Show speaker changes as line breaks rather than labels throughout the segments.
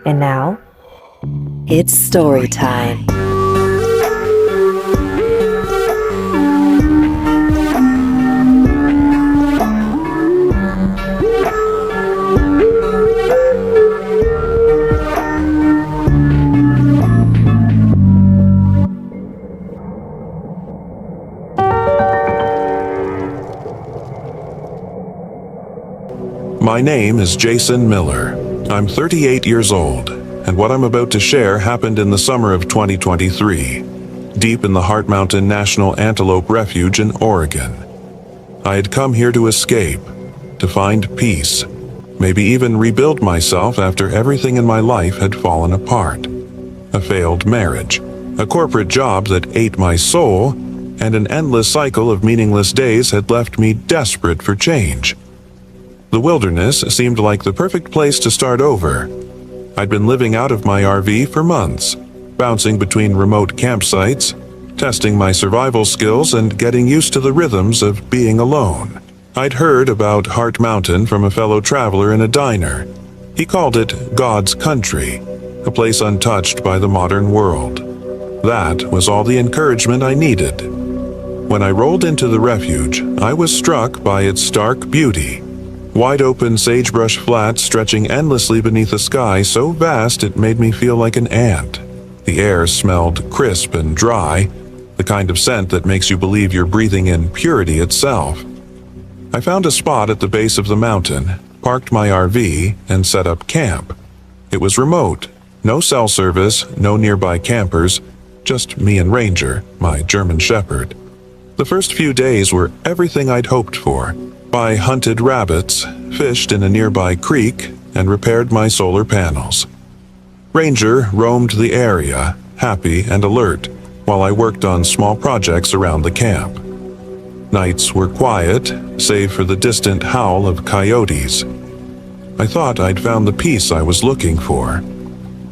And now, it's story time.
My name is Jason Miller. I'm 38 years old, and what I'm about to share happened in the summer of 2023, deep in the Heart Mountain National Antelope Refuge in Oregon. I had come here to escape, to find peace, maybe even rebuild myself after everything in my life had fallen apart. A failed marriage, a corporate job that ate my soul, and an endless cycle of meaningless days had left me desperate for change. The wilderness seemed like the perfect place to start over. I'd been living out of my RV for months, bouncing between remote campsites, testing my survival skills and getting used to the rhythms of being alone. I'd heard about Heart Mountain from a fellow traveler in a diner. He called it God's country, a place untouched by the modern world. That was all the encouragement I needed. When I rolled into the refuge, I was struck by its stark beauty. Wide-open sagebrush flats stretching endlessly beneath a sky so vast it made me feel like an ant. The air smelled crisp and dry, the kind of scent that makes you believe you're breathing in purity itself. I found a spot at the base of the mountain, parked my RV, and set up camp. It was remote, no cell service, no nearby campers, just me and Ranger, my German Shepherd. The first few days were everything I'd hoped for. I hunted rabbits, fished in a nearby creek, and repaired my solar panels. Ranger roamed the area, happy and alert, while I worked on small projects around the camp. Nights were quiet, save for the distant howl of coyotes. I thought I'd found the peace I was looking for.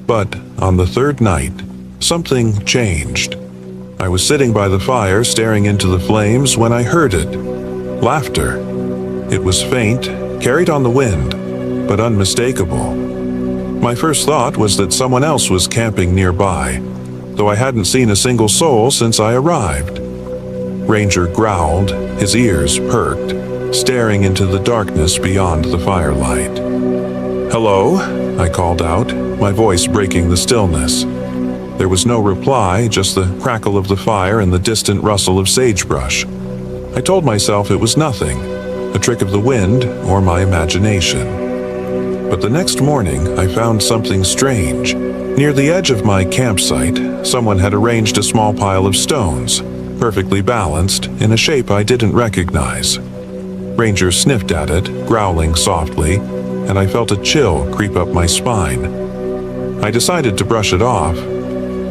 But on the third night, something changed. I was sitting by the fire staring into the flames when I heard it. Laughter. It was faint, carried on the wind, but unmistakable. My first thought was that someone else was camping nearby, though I hadn't seen a single soul since I arrived. Ranger growled, his ears perked, staring into the darkness beyond the firelight. "Hello?" I called out, my voice breaking the stillness. There was no reply, just the crackle of the fire and the distant rustle of sagebrush. I told myself it was nothing, a trick of the wind or my imagination. But the next morning, I found something strange. Near the edge of my campsite, someone had arranged a small pile of stones, perfectly balanced, in a shape I didn't recognize. Ranger sniffed at it, growling softly, and I felt a chill creep up my spine. I decided to brush it off.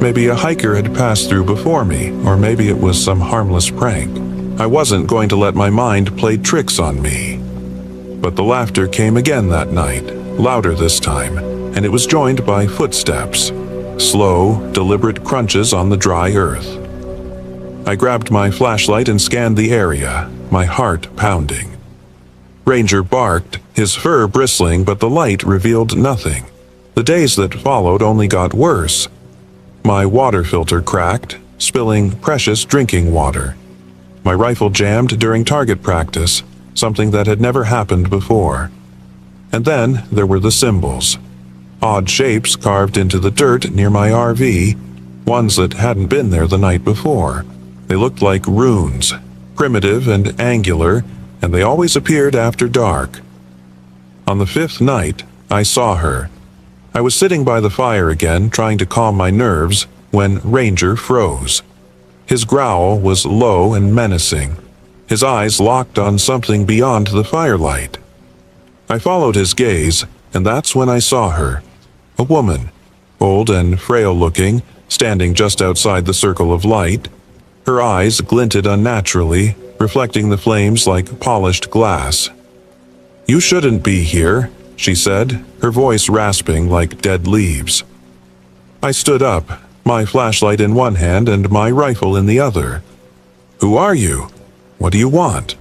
Maybe a hiker had passed through before me, or maybe it was some harmless prank. I wasn't going to let my mind play tricks on me. But the laughter came again that night, louder this time, and it was joined by footsteps, slow, deliberate crunches on the dry earth. I grabbed my flashlight and scanned the area, my heart pounding. Ranger barked, his fur bristling, but the light revealed nothing. The days that followed only got worse. My water filter cracked, spilling precious drinking water. My rifle jammed during target practice, something that had never happened before. And then there were the symbols. Odd shapes carved into the dirt near my RV, ones that hadn't been there the night before. They looked like runes, primitive and angular, and they always appeared after dark. On the fifth night, I saw her. I was sitting by the fire again, trying to calm my nerves, when Ranger froze. His growl was low and menacing, his eyes locked on something beyond the firelight. I followed his gaze, and that's when I saw her. A woman, old and frail-looking, standing just outside the circle of light. Her eyes glinted unnaturally, reflecting the flames like polished glass. "You shouldn't be here," she said, her voice rasping like dead leaves. I stood up, my flashlight in one hand and my rifle in the other. "Who are you? What do you want?"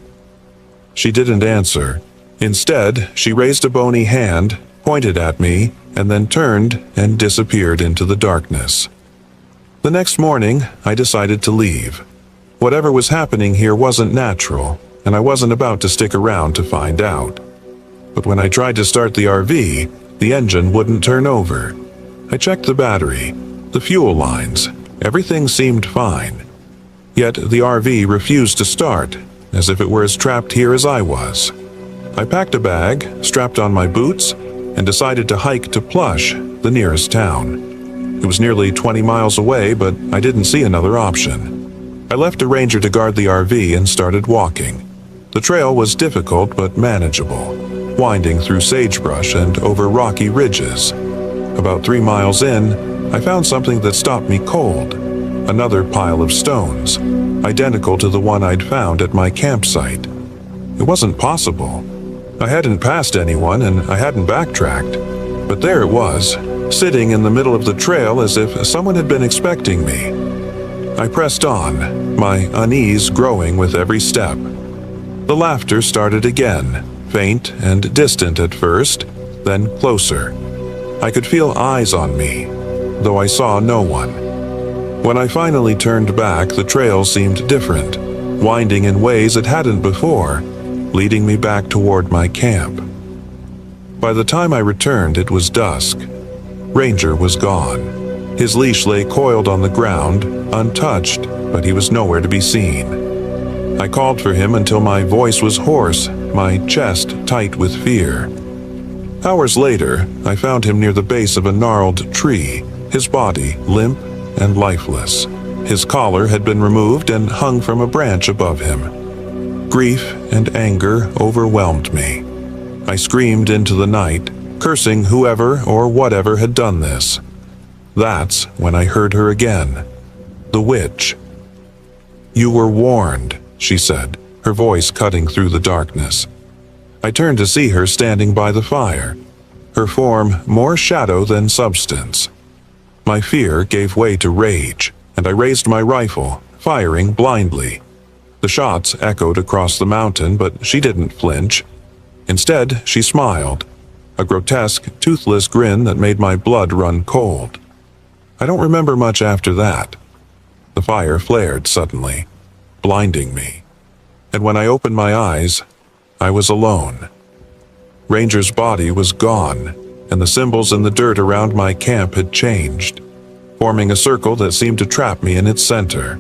She didn't answer. Instead, she raised a bony hand, pointed at me, and then turned and disappeared into the darkness. The next morning, I decided to leave. Whatever was happening here wasn't natural, and I wasn't about to stick around to find out. But when I tried to start the RV, the engine wouldn't turn over. I checked the battery, the fuel lines, everything seemed fine. Yet the RV refused to start, as if it were as trapped here as I was. I packed a bag, strapped on my boots, and decided to hike to Plush, the nearest town. It was nearly 20 miles away, but I didn't see another option. I left a ranger to guard the RV and started walking. The trail was difficult but manageable, winding through sagebrush and over rocky ridges. About 3 miles in, I found something that stopped me cold. Another pile of stones, identical to the one I'd found at my campsite. It wasn't possible. I hadn't passed anyone and I hadn't backtracked. But there it was, sitting in the middle of the trail as if someone had been expecting me. I pressed on, my unease growing with every step. The laughter started again, faint and distant at first, then closer. I could feel eyes on me, though I saw no one. When I finally turned back, the trail seemed different, winding in ways it hadn't before, leading me back toward my camp. By the time I returned, it was dusk. Ranger was gone. His leash lay coiled on the ground, untouched, but he was nowhere to be seen. I called for him until my voice was hoarse, my chest tight with fear. Hours later, I found him near the base of a gnarled tree, his body limp and lifeless. His collar had been removed and hung from a branch above him. Grief and anger overwhelmed me. I screamed into the night, cursing whoever or whatever had done this. That's when I heard her again. The witch. "You were warned," she said, her voice cutting through the darkness. I turned to see her standing by the fire, her form more shadow than substance. My fear gave way to rage, and I raised my rifle, firing blindly. The shots echoed across the mountain, but she didn't flinch. Instead, she smiled, a grotesque, toothless grin that made my blood run cold. I don't remember much after that. The fire flared suddenly, blinding me. And when I opened my eyes, I was alone. Ranger's body was gone, and the symbols in the dirt around my camp had changed, forming a circle that seemed to trap me in its center.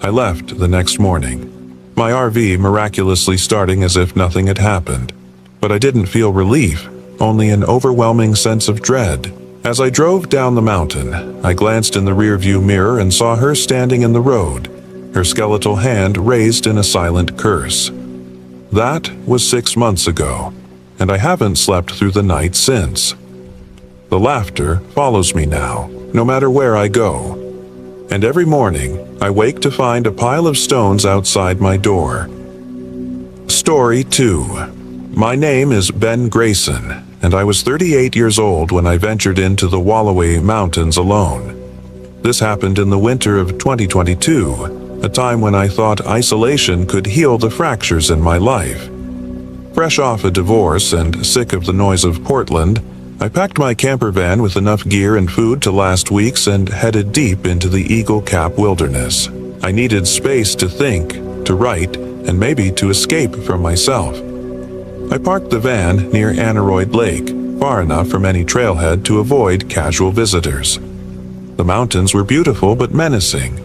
I left the next morning, my RV miraculously starting as if nothing had happened. But I didn't feel relief, only an overwhelming sense of dread. As I drove down the mountain, I glanced in the rearview mirror and saw her standing in the road, her skeletal hand raised in a silent curse. That was 6 months ago, and I haven't slept through the night since. The laughter follows me now, no matter where I go. And every morning, I wake to find a pile of stones outside my door. Story 2. My name is Ben Grayson, and I was 38 years old when I ventured into the Walloway Mountains alone. This happened in the winter of 2022, a time when I thought isolation could heal the fractures in my life. Fresh off a divorce and sick of the noise of Portland, I packed my camper van with enough gear and food to last weeks and headed deep into the Eagle Cap wilderness. I needed space to think, to write, and maybe to escape from myself. I parked the van near Aneroid Lake, far enough from any trailhead to avoid casual visitors. The mountains were beautiful but menacing,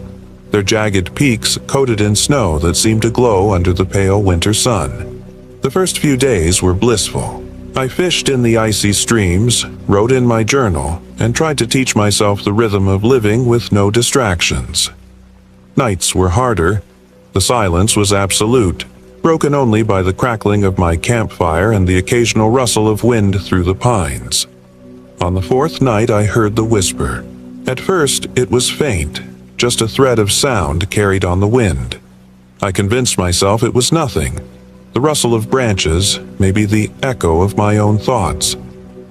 their jagged peaks coated in snow that seemed to glow under the pale winter sun. The first few days were blissful. I fished in the icy streams, wrote in my journal, and tried to teach myself the rhythm of living with no distractions. Nights were harder. The silence was absolute, broken only by the crackling of my campfire and the occasional rustle of wind through the pines. On the 4th night I heard the whisper. At first it was faint, just a thread of sound carried on the wind. I convinced myself it was nothing. The rustle of branches, maybe the echo of my own thoughts.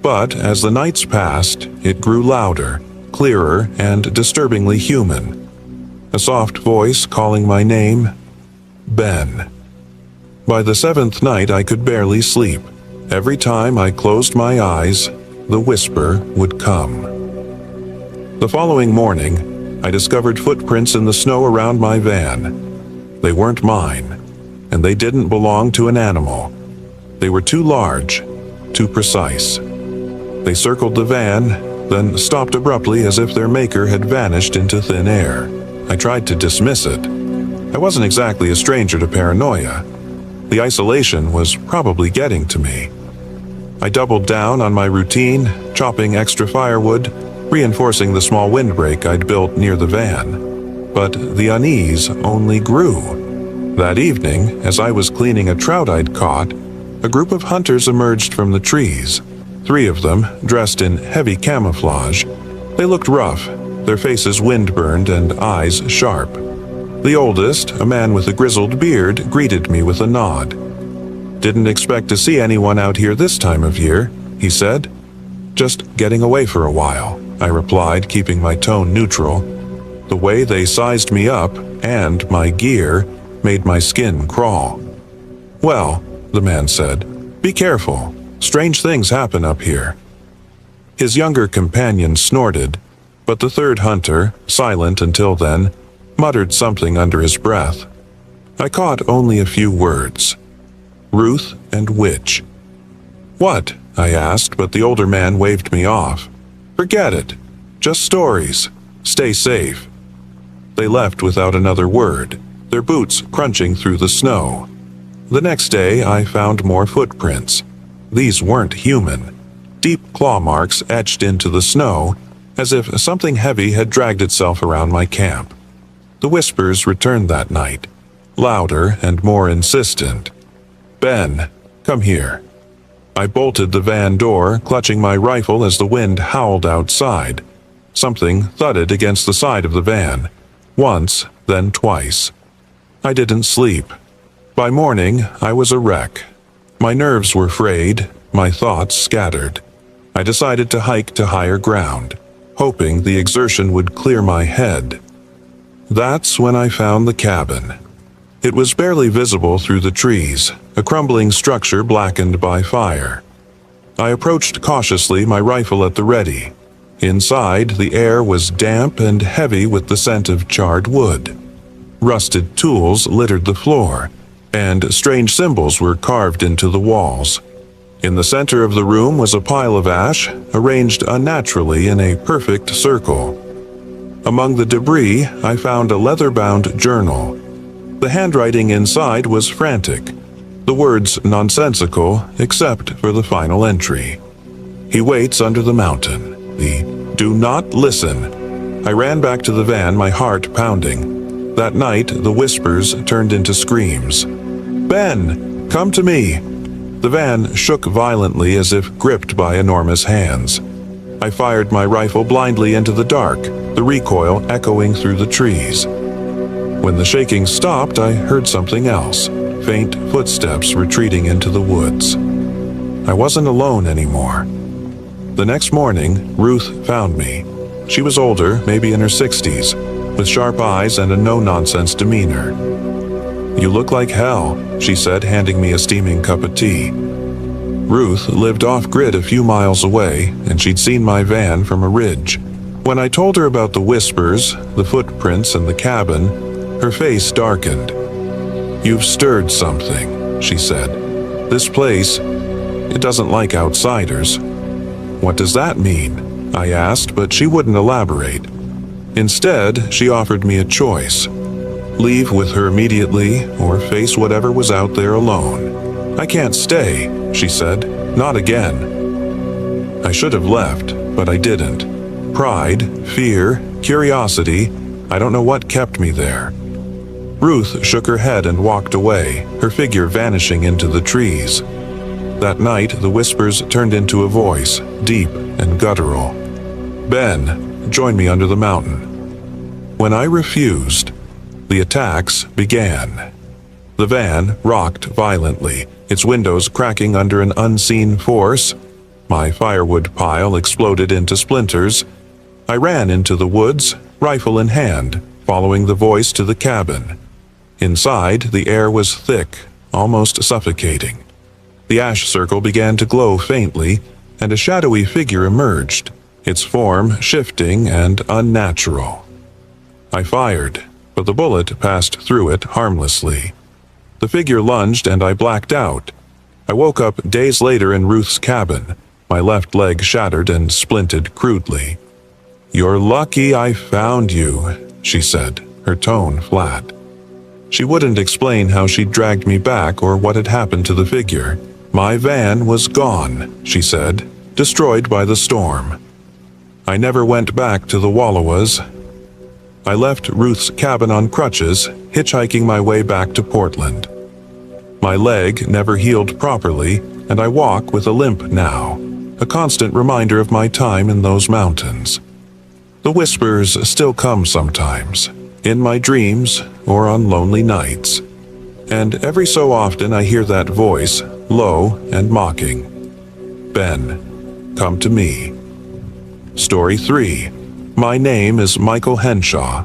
But as the nights passed, it grew louder, clearer, and disturbingly human. A soft voice calling my name, Ben. By the 7th night I could barely sleep. Every time I closed my eyes, the whisper would come. The following morning, I discovered footprints in the snow around my van. They weren't mine, and they didn't belong to an animal. They were too large, too precise. They circled the van, then stopped abruptly as if their maker had vanished into thin air. I tried to dismiss it. I wasn't exactly a stranger to paranoia. The isolation was probably getting to me. I doubled down on my routine, chopping extra firewood, reinforcing the small windbreak I'd built near the van. But the unease only grew. That evening, as I was cleaning a trout I'd caught, a group of hunters emerged from the trees. 3 of them, dressed in heavy camouflage. They looked rough, their faces wind-burned and eyes sharp. The oldest, a man with a grizzled beard, greeted me with a nod. "Didn't expect to see anyone out here this time of year," he said. "Just getting away for a while," I replied, keeping my tone neutral. The way they sized me up, and my gear, made my skin crawl. "Well," the man said, "be careful. Strange things happen up here." His younger companion snorted, but the third hunter, silent until then, muttered something under his breath. I caught only a few words. Ruth and witch. "What?" I asked, but the older man waved me off. "Forget it. Just stories. Stay safe." They left without another word, their boots crunching through the snow. The next day I found more footprints. These weren't human. Deep claw marks etched into the snow, as if something heavy had dragged itself around my camp. The whispers returned that night, louder and more insistent. "Ben, come here." I bolted the van door, clutching my rifle as the wind howled outside. Something thudded against the side of the van. Once, then twice. I didn't sleep. By morning, I was a wreck. My nerves were frayed, my thoughts scattered. I decided to hike to higher ground, hoping the exertion would clear my head. That's when I found the cabin. It was barely visible through the trees, a crumbling structure blackened by fire. I approached cautiously, my rifle at the ready. Inside, the air was damp and heavy with the scent of charred wood. Rusted tools littered the floor, and strange symbols were carved into the walls. In the center of the room was a pile of ash, arranged unnaturally in a perfect circle. Among the debris, I found a leather-bound journal. The handwriting inside was frantic, the words nonsensical except for the final entry. "He waits under the mountain. The do not listen." I ran back to the van, my heart pounding. That night, the whispers turned into screams. "Ben, come to me!" The van shook violently as if gripped by enormous hands. I fired my rifle blindly into the dark, the recoil echoing through the trees. When the shaking stopped, I heard something else, faint footsteps retreating into the woods. I wasn't alone anymore. The next morning, Ruth found me. She was older, maybe in her 60s, with sharp eyes and a no-nonsense demeanor. "You look like hell," she said, handing me a steaming cup of tea. Ruth lived off-grid a few miles away, and she'd seen my van from a ridge. When I told her about the whispers, the footprints, and the cabin, her face darkened. "You've stirred something," she said. "This place, it doesn't like outsiders." "What does that mean?" I asked, but she wouldn't elaborate. Instead, she offered me a choice. Leave with her immediately, or face whatever was out there alone. "I can't stay," she said. "Not again." I should have left, but I didn't. Pride, fear, curiosity, I don't know what kept me there. Ruth shook her head and walked away, her figure vanishing into the trees. That night, the whispers turned into a voice, deep and guttural. "Ben, join me under the mountain." When I refused, the attacks began. The van rocked violently, its windows cracking under an unseen force. My firewood pile exploded into splinters. I ran into the woods, rifle in hand, following the voice to the cabin. Inside, the air was thick, almost suffocating. The ash circle began to glow faintly, and a shadowy figure emerged, its form shifting and unnatural. I fired, but the bullet passed through it harmlessly. The figure lunged and I blacked out. I woke up days later in Ruth's cabin, my left leg shattered and splinted crudely. "You're lucky I found you," she said, her tone flat. She wouldn't explain how she'd dragged me back or what had happened to the figure. "My van was gone," she said, "destroyed by the storm. I never went back to the Wallowas." I left Ruth's cabin on crutches, hitchhiking my way back to Portland. My leg never healed properly, and I walk with a limp now, a constant reminder of my time in those mountains. The whispers still come sometimes, in my dreams or on lonely nights. And every so often I hear that voice, low and mocking. "Ben, come to me." Story 3. My name is Michael Henshaw,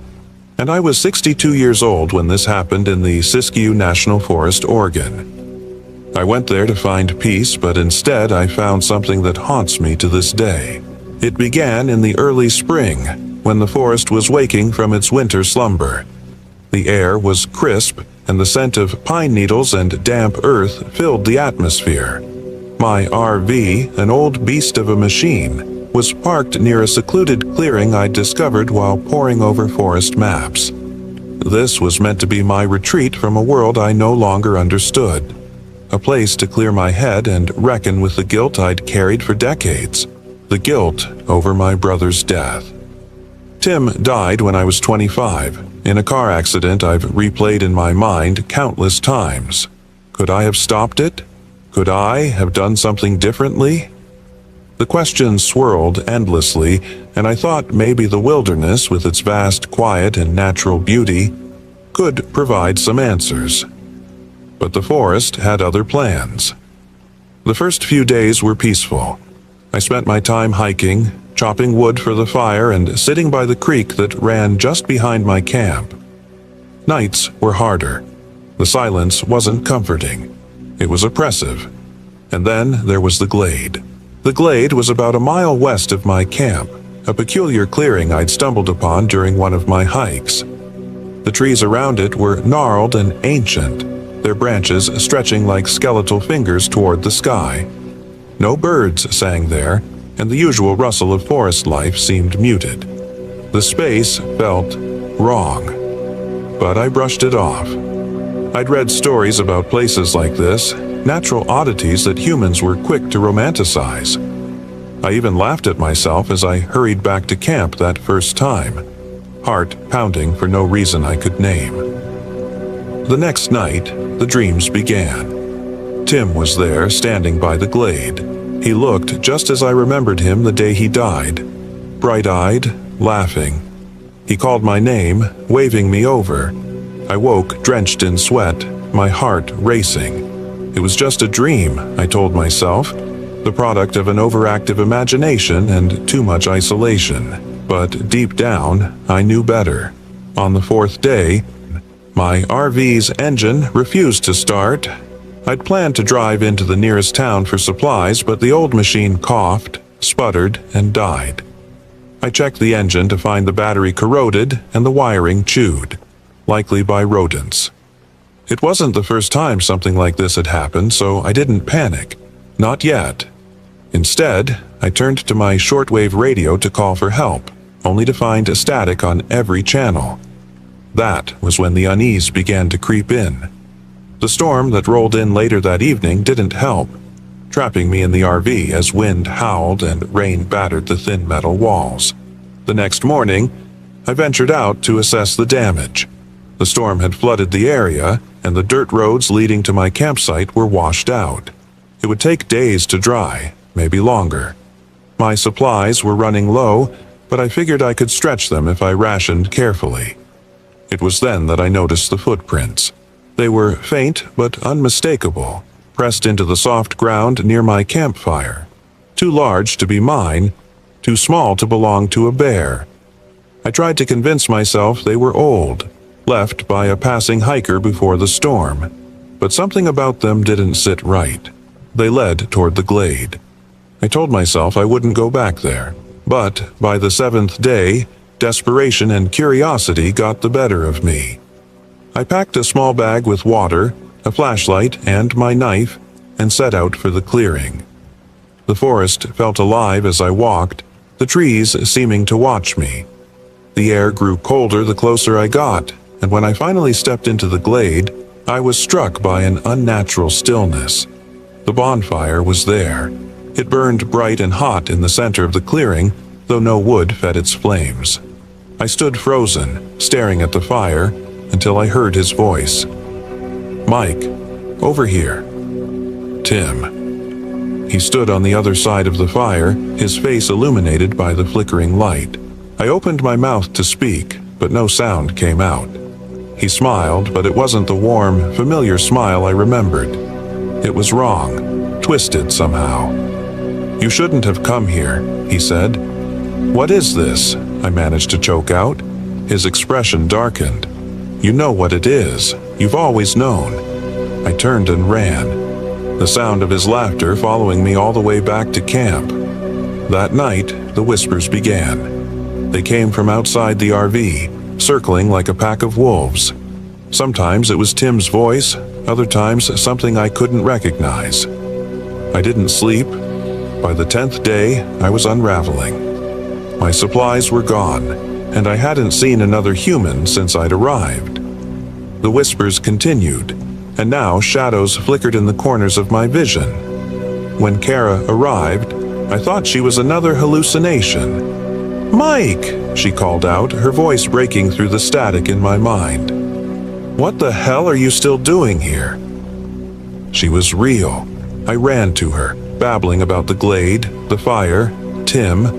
and I was 62 years old when this happened in the Siskiyou National Forest, Oregon. I went there to find peace, but instead I found something that haunts me to this day. It began in the early spring, when the forest was waking from its winter slumber. The air was crisp, and the scent of pine needles and damp earth filled the atmosphere. My RV, an old beast of a machine, was parked near a secluded clearing I'd discovered while poring over forest maps. This was meant to be my retreat from a world I no longer understood, a place to clear my head and reckon with the guilt I'd carried for decades, the guilt over my brother's death. Tim died when I was 25, in a car accident I've replayed in my mind countless times. Could I have stopped it? Could I have done something differently? The questions swirled endlessly, and I thought maybe the wilderness, with its vast quiet and natural beauty, could provide some answers. But the forest had other plans. The first few days were peaceful. I spent my time hiking, chopping wood for the fire, and sitting by the creek that ran just behind my camp. Nights were harder. The silence wasn't comforting. It was oppressive. And then there was the glade. The glade was about a mile west of my camp, a peculiar clearing I'd stumbled upon during one of my hikes. The trees around it were gnarled and ancient, their branches stretching like skeletal fingers toward the sky. No birds sang there, and the usual rustle of forest life seemed muted. The space felt wrong, but I brushed it off. I'd read stories about places like this, natural oddities that humans were quick to romanticize. I even laughed at myself as I hurried back to camp that first time, heart pounding for no reason I could name. The next night, the dreams began. Tim was there, standing by the glade. He looked just as I remembered him the day he died, bright-eyed, laughing. He called my name, waving me over. I woke drenched in sweat, my heart racing. It was just a dream, I told myself, the product of an overactive imagination and too much isolation. But deep down, I knew better. On the fourth day, my RV's engine refused to start. I'd planned to drive into the nearest town for supplies, but the old machine coughed, sputtered, and died. I checked the engine to find the battery corroded and the wiring chewed, likely by rodents. It wasn't the first time something like this had happened, so I didn't panic. Not yet. Instead, I turned to my shortwave radio to call for help, only to find a static on every channel. That was when the unease began to creep in. The storm that rolled in later that evening didn't help, trapping me in the RV as wind howled and rain battered the thin metal walls. The next morning, I ventured out to assess the damage. The storm had flooded the area, and the dirt roads leading to my campsite were washed out. It would take days to dry, maybe longer. My supplies were running low, but I figured I could stretch them if I rationed carefully. It was then that I noticed the footprints. They were faint but unmistakable, pressed into the soft ground near my campfire. Too large to be mine, too small to belong to a bear. I tried to convince myself they were old, left by a passing hiker before the storm, but something about them didn't sit right. They led toward the glade. I told myself I wouldn't go back there, but by the seventh day, desperation and curiosity got the better of me. I packed a small bag with water, a flashlight, and my knife, and set out for the clearing. The forest felt alive as I walked, the trees seeming to watch me. The air grew colder the closer I got, and when I finally stepped into the glade, I was struck by an unnatural stillness. The bonfire was there. It burned bright and hot in the center of the clearing, though no wood fed its flames. I stood frozen, staring at the fire, until I heard his voice. "Mike, over here." "Tim." He stood on the other side of the fire, his face illuminated by the flickering light. I opened my mouth to speak, but no sound came out. He smiled, but it wasn't the warm, familiar smile I remembered. It was wrong, twisted somehow. "You shouldn't have come here," he said. "What is this?" I managed to choke out. His expression darkened. "You know what it is. You've always known." I turned and ran, the sound of his laughter following me all the way back to camp. That night, the whispers began. They came from outside the RV, circling like a pack of wolves. Sometimes it was Tim's voice, other times something I couldn't recognize. I didn't sleep. By the 10th day, I was unraveling. My supplies were gone, and I hadn't seen another human since I'd arrived. The whispers continued, and now shadows flickered in the corners of my vision. When Kara arrived, I thought she was another hallucination. "Mike!" she called out, her voice breaking through the static in my mind. "What the hell are you still doing here?" She was real. I ran to her, babbling about the glade, the fire, Tim.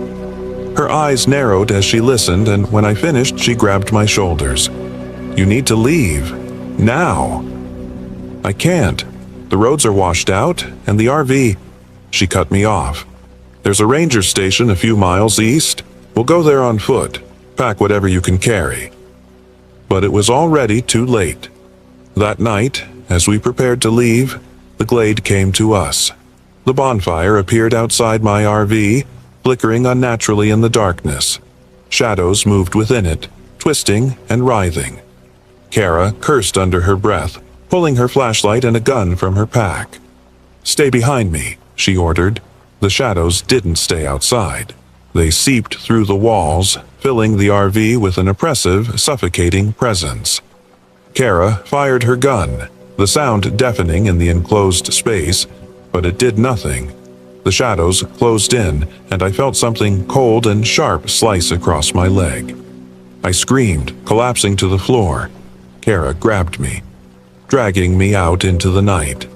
Her eyes narrowed as she listened, and when I finished, she grabbed my shoulders. "You need to leave. Now." "I can't. The roads are washed out, and the RV..." She cut me off. "There's a ranger station a few miles east. We'll go there on foot. Pack whatever you can carry." But it was already too late. That night, as we prepared to leave, the glade came to us. The bonfire appeared outside my RV, flickering unnaturally in the darkness. Shadows moved within it, twisting and writhing. Kara cursed under her breath, pulling her flashlight and a gun from her pack. "Stay behind me," she ordered. The shadows didn't stay outside. They seeped through the walls, filling the RV with an oppressive, suffocating presence. Kara fired her gun, the sound deafening in the enclosed space, but it did nothing. The shadows closed in, and I felt something cold and sharp slice across my leg. I screamed, collapsing to the floor. Kara grabbed me, dragging me out into the night.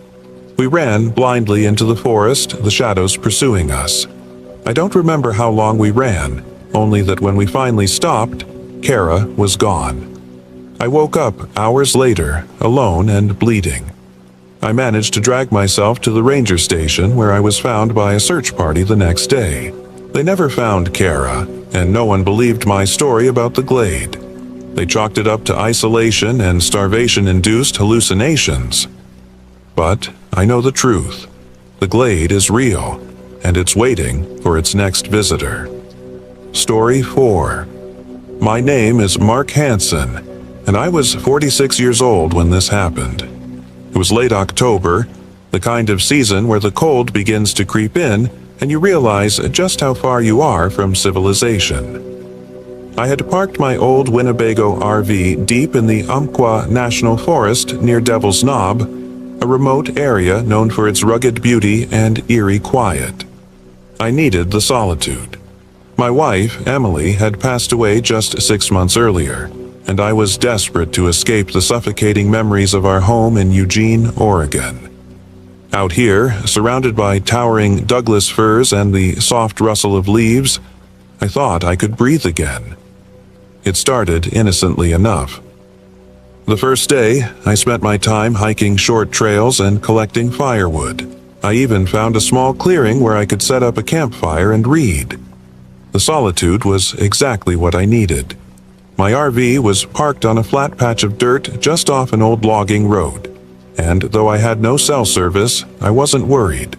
We ran blindly into the forest, the shadows pursuing us. I don't remember how long we ran, only that when we finally stopped, Kara was gone. I woke up hours later, alone and bleeding. I managed to drag myself to the ranger station, where I was found by a search party the next day. They never found Kara, and no one believed my story about the glade. They chalked it up to isolation and starvation-induced hallucinations. But I know the truth. The glade is real, and it's waiting for its next visitor. Story 4. My name is Mark Hansen, and I was 46 years old when this happened. It was late October, the kind of season where the cold begins to creep in and you realize just how far you are from civilization. I had parked my old Winnebago RV deep in the Umpqua National Forest near Devil's Knob, a remote area known for its rugged beauty and eerie quiet. I needed the solitude. My wife, Emily, had passed away just 6 months earlier, and I was desperate to escape the suffocating memories of our home in Eugene, Oregon. Out here, surrounded by towering Douglas firs and the soft rustle of leaves, I thought I could breathe again. It started innocently enough. The first day, I spent my time hiking short trails and collecting firewood. I even found a small clearing where I could set up a campfire and read. The solitude was exactly what I needed. My RV was parked on a flat patch of dirt just off an old logging road, and though I had no cell service, I wasn't worried.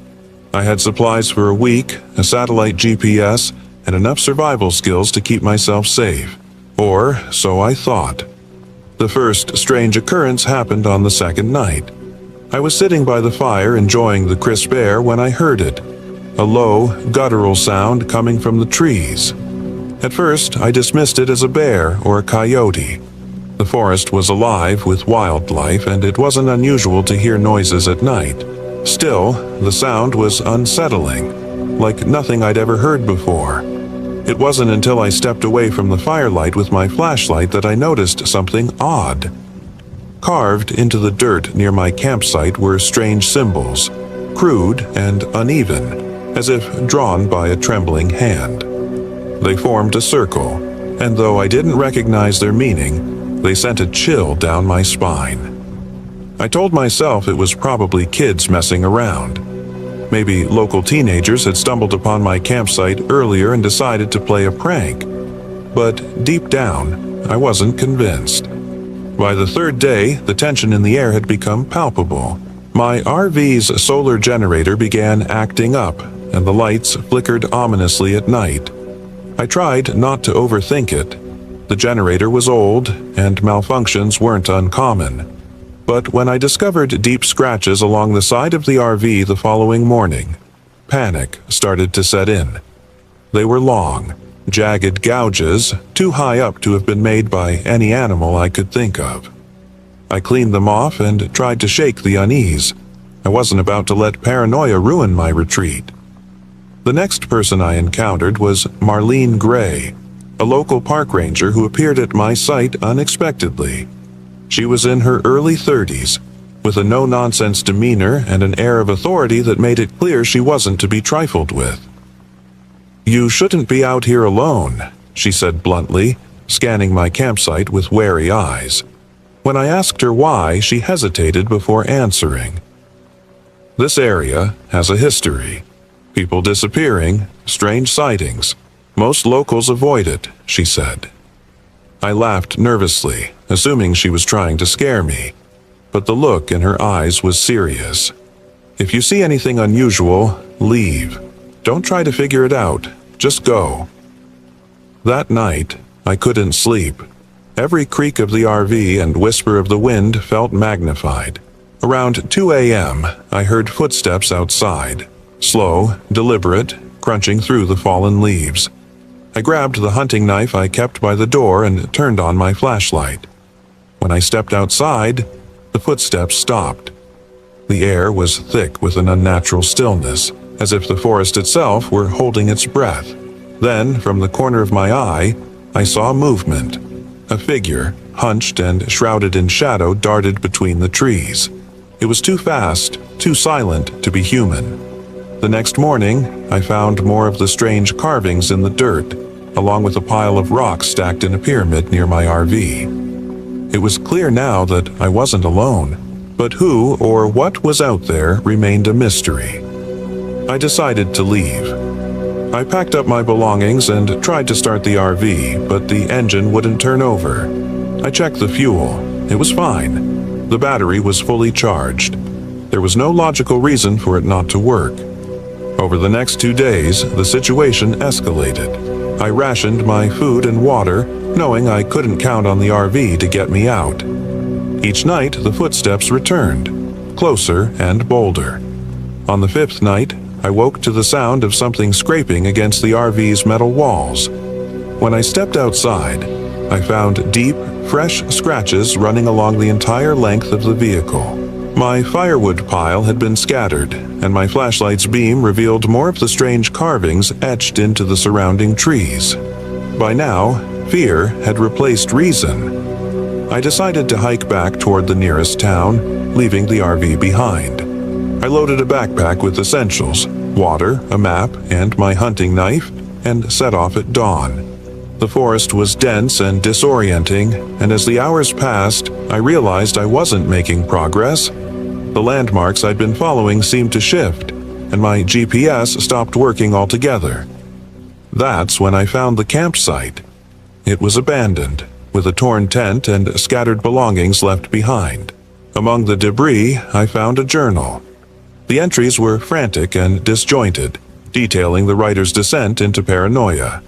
I had supplies for a week, a satellite GPS, and enough survival skills to keep myself safe. Or so I thought. The first strange occurrence happened on the second night. I was sitting by the fire enjoying the crisp air when I heard it, a low, guttural sound coming from the trees. At first, I dismissed it as a bear or a coyote. The forest was alive with wildlife, and it wasn't unusual to hear noises at night. Still, the sound was unsettling, like nothing I'd ever heard before. It wasn't until I stepped away from the firelight with my flashlight that I noticed something odd. Carved into the dirt near my campsite were strange symbols, crude and uneven, as if drawn by a trembling hand. They formed a circle, and though I didn't recognize their meaning, they sent a chill down my spine. I told myself it was probably kids messing around. Maybe local teenagers had stumbled upon my campsite earlier and decided to play a prank. But deep down, I wasn't convinced. By the third day, the tension in the air had become palpable. My RV's solar generator began acting up, and the lights flickered ominously at night. I tried not to overthink it. The generator was old, and malfunctions weren't uncommon. But when I discovered deep scratches along the side of the RV the following morning, panic started to set in. They were long, jagged gouges, too high up to have been made by any animal I could think of. I cleaned them off and tried to shake the unease. I wasn't about to let paranoia ruin my retreat. The next person I encountered was Marlene Gray, a local park ranger who appeared at my site unexpectedly. She was in her early 30s, with a no-nonsense demeanor and an air of authority that made it clear she wasn't to be trifled with. "You shouldn't be out here alone," she said bluntly, scanning my campsite with wary eyes. When I asked her why, she hesitated before answering. "This area has a history. People disappearing, strange sightings. Most locals avoid it," she said. I laughed nervously, assuming she was trying to scare me, but the look in her eyes was serious. "If you see anything unusual, leave. Don't try to figure it out. Just go." That night, I couldn't sleep. Every creak of the RV and whisper of the wind felt magnified. Around 2 a.m., I heard footsteps outside, slow, deliberate, crunching through the fallen leaves. I grabbed the hunting knife I kept by the door and turned on my flashlight. When I stepped outside, the footsteps stopped. The air was thick with an unnatural stillness, as if the forest itself were holding its breath. Then, from the corner of my eye, I saw movement. A figure, hunched and shrouded in shadow, darted between the trees. It was too fast, too silent to be human. The next morning, I found more of the strange carvings in the dirt, along with a pile of rocks stacked in a pyramid near my RV. It was clear now that I wasn't alone, but who or what was out there remained a mystery. I decided to leave. I packed up my belongings and tried to start the RV, but the engine wouldn't turn over. I checked the fuel. It was fine. The battery was fully charged. There was no logical reason for it not to work. Over the next 2 days, the situation escalated. I rationed my food and water, knowing I couldn't count on the RV to get me out. Each night, the footsteps returned, closer and bolder. On the 5th night, I woke to the sound of something scraping against the RV's metal walls. When I stepped outside, I found deep, fresh scratches running along the entire length of the vehicle. My firewood pile had been scattered, and my flashlight's beam revealed more of the strange carvings etched into the surrounding trees. By now, fear had replaced reason. I decided to hike back toward the nearest town, leaving the RV behind. I loaded a backpack with essentials, water, a map, and my hunting knife, and set off at dawn. The forest was dense and disorienting, and as the hours passed, I realized I wasn't making progress. The landmarks I'd been following seemed to shift, and my GPS stopped working altogether. That's when I found the campsite. It was abandoned, with a torn tent and scattered belongings left behind. Among the debris, I found a journal. The entries were frantic and disjointed, detailing the writer's descent into paranoia.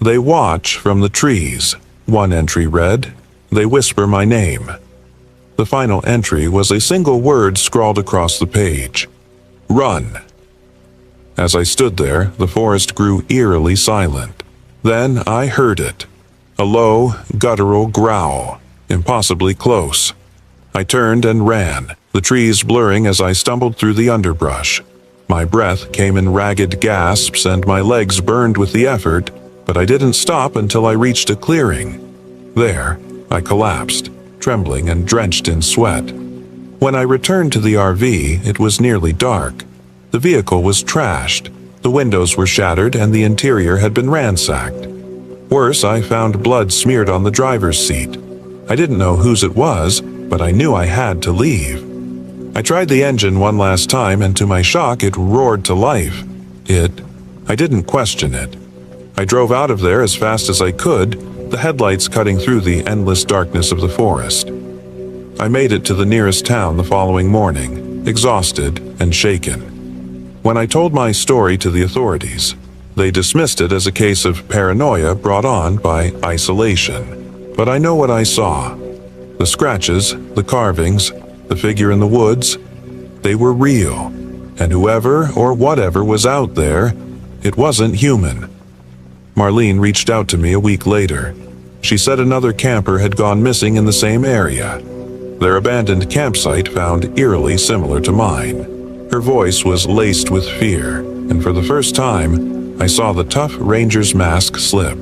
"They watch from the trees," one entry read. "They whisper my name." The final entry was a single word scrawled across the page: "Run." As I stood there, the forest grew eerily silent. Then I heard it. A low, guttural growl, impossibly close. I turned and ran, the trees blurring as I stumbled through the underbrush. My breath came in ragged gasps and my legs burned with the effort, but I didn't stop until I reached a clearing. There, I collapsed, trembling and drenched in sweat. When I returned to the RV, it was nearly dark. The vehicle was trashed, the windows were shattered, and the interior had been ransacked. Worse, I found blood smeared on the driver's seat. I didn't know whose it was, but I knew I had to leave. I tried the engine one last time, and to my shock, it roared to life. I didn't question it. I drove out of there as fast as I could, the headlights cutting through the endless darkness of the forest. I made it to the nearest town the following morning, exhausted and shaken. When I told my story to the authorities, they dismissed it as a case of paranoia brought on by isolation. But I know what I saw. The scratches, the carvings, the figure in the woods, they were real. And whoever or whatever was out there, it wasn't human. Marlene reached out to me a week later. She said another camper had gone missing in the same area. Their abandoned campsite found eerily similar to mine. Her voice was laced with fear, and for the first time, I saw the tough ranger's mask slip.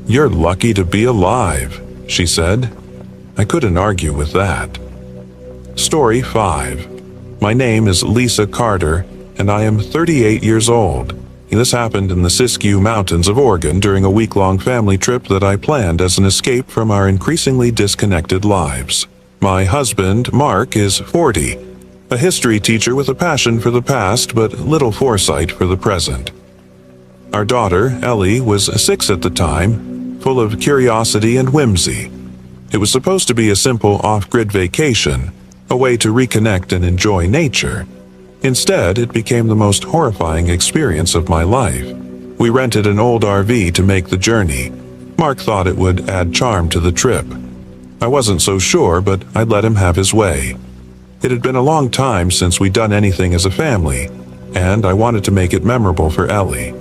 "You're lucky to be alive," she said. I couldn't argue with that. Story 5. My name is Lisa Carter, and I am 38 years old. This happened in the Siskiyou Mountains of Oregon during a week-long family trip that I planned as an escape from our increasingly disconnected lives. My husband, Mark, is 40, a history teacher with a passion for the past but little foresight for the present. Our daughter, Ellie, was 6 at the time, full of curiosity and whimsy. It was supposed to be a simple off-grid vacation, a way to reconnect and enjoy nature. Instead, it became the most horrifying experience of my life. We rented an old RV to make the journey. Mark thought it would add charm to the trip. I wasn't so sure, but I'd let him have his way. It had been a long time since we'd done anything as a family, and I wanted to make it memorable for Ellie.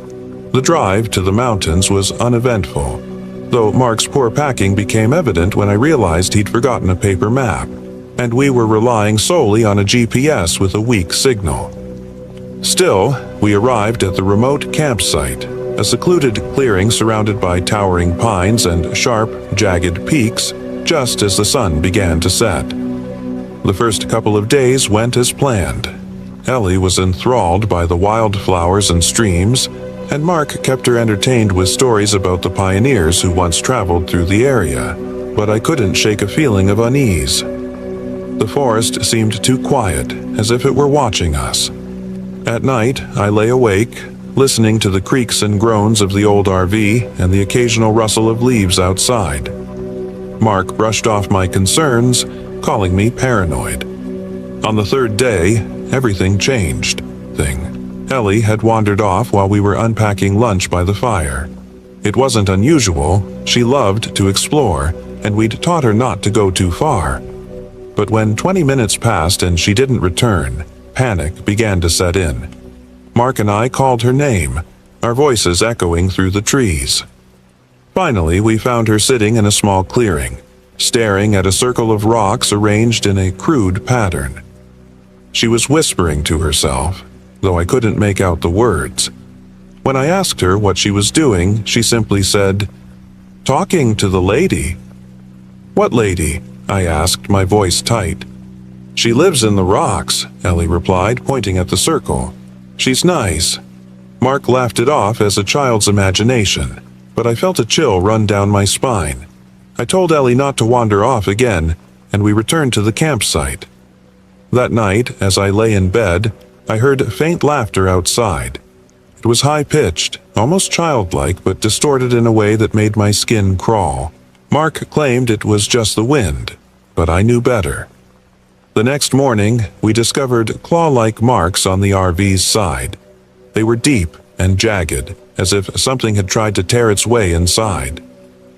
The drive to the mountains was uneventful, though Mark's poor packing became evident when I realized he'd forgotten a paper map, and we were relying solely on a GPS with a weak signal. Still, we arrived at the remote campsite, a secluded clearing surrounded by towering pines and sharp, jagged peaks, just as the sun began to set. The first couple of days went as planned. Ellie was enthralled by the wildflowers and streams, and Mark kept her entertained with stories about the pioneers who once traveled through the area, but I couldn't shake a feeling of unease. The forest seemed too quiet, as if it were watching us. At night, I lay awake, listening to the creaks and groans of the old RV and the occasional rustle of leaves outside. Mark brushed off my concerns, calling me paranoid. On the third day, everything changed. Ellie had wandered off while we were unpacking lunch by the fire. It wasn't unusual. She loved to explore, and we'd taught her not to go too far. But when 20 minutes passed and she didn't return, panic began to set in. Mark and I called her name, our voices echoing through the trees. Finally, we found her sitting in a small clearing, staring at a circle of rocks arranged in a crude pattern. She was whispering to herself, though I couldn't make out the words. When I asked her what she was doing, she simply said, "Talking to the lady." "What lady?" I asked, my voice tight. "She lives in the rocks," Ellie replied, pointing at the circle. "She's nice." Mark laughed it off as a child's imagination, but I felt a chill run down my spine. I told Ellie not to wander off again, and we returned to the campsite. That night, as I lay in bed, I heard faint laughter outside. It was high-pitched, almost childlike, but distorted in a way that made my skin crawl. Mark claimed it was just the wind, but I knew better. The next morning, we discovered claw-like marks on the RV's side. They were deep and jagged, as if something had tried to tear its way inside.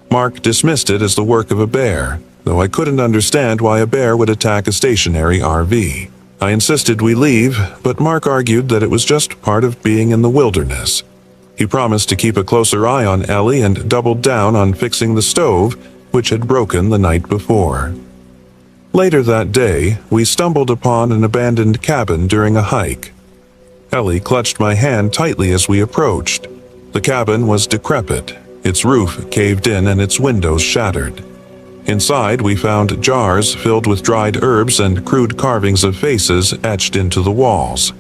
Mark dismissed it as the work of a bear, though I couldn't understand why a bear would attack a stationary RV. I insisted we leave, but Mark argued that it was just part of being in the wilderness. He promised to keep a closer eye on Ellie and doubled down on fixing the stove, which had broken the night before. Later that day, we stumbled upon an abandoned cabin during a hike. Ellie clutched my hand tightly as we approached. The cabin was decrepit, its roof caved in and its windows shattered. Inside, we found jars filled with dried herbs and crude carvings of faces etched into the walls.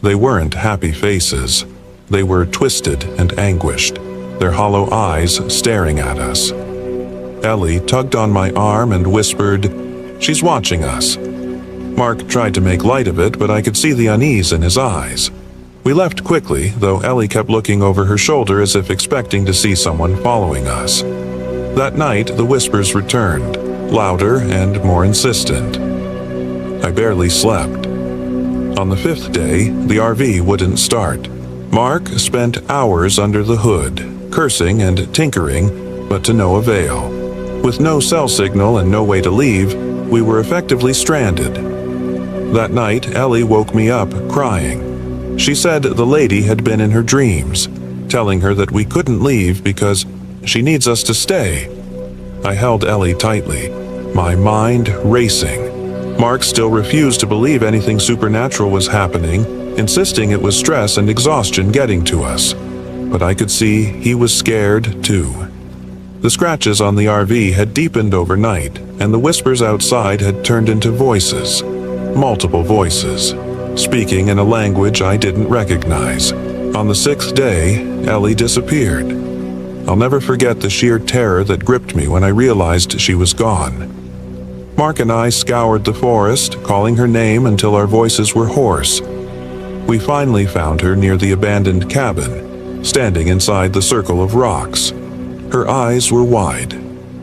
They weren't happy faces. They were twisted and anguished, their hollow eyes staring at us. Ellie tugged on my arm and whispered, "She's watching us." Mark tried to make light of it, but I could see the unease in his eyes. We left quickly, though Ellie kept looking over her shoulder as if expecting to see someone following us. That night, the whispers returned, louder and more insistent. I barely slept. On the fifth day, the RV wouldn't start. Mark spent hours under the hood, cursing and tinkering, but to no avail. With no cell signal and no way to leave, we were effectively stranded. That night, Ellie woke me up, crying. She said the lady had been in her dreams, telling her that we couldn't leave because she needs us to stay. I held Ellie tightly, my mind racing. Mark still refused to believe anything supernatural was happening, insisting it was stress and exhaustion getting to us. But I could see he was scared too. The scratches on the RV had deepened overnight, and the whispers outside had turned into voices. Multiple voices, speaking in a language I didn't recognize. On the sixth day, Ellie disappeared. I'll never forget the sheer terror that gripped me when I realized she was gone. Mark and I scoured the forest, calling her name until our voices were hoarse. We finally found her near the abandoned cabin, standing inside the circle of rocks. Her eyes were wide,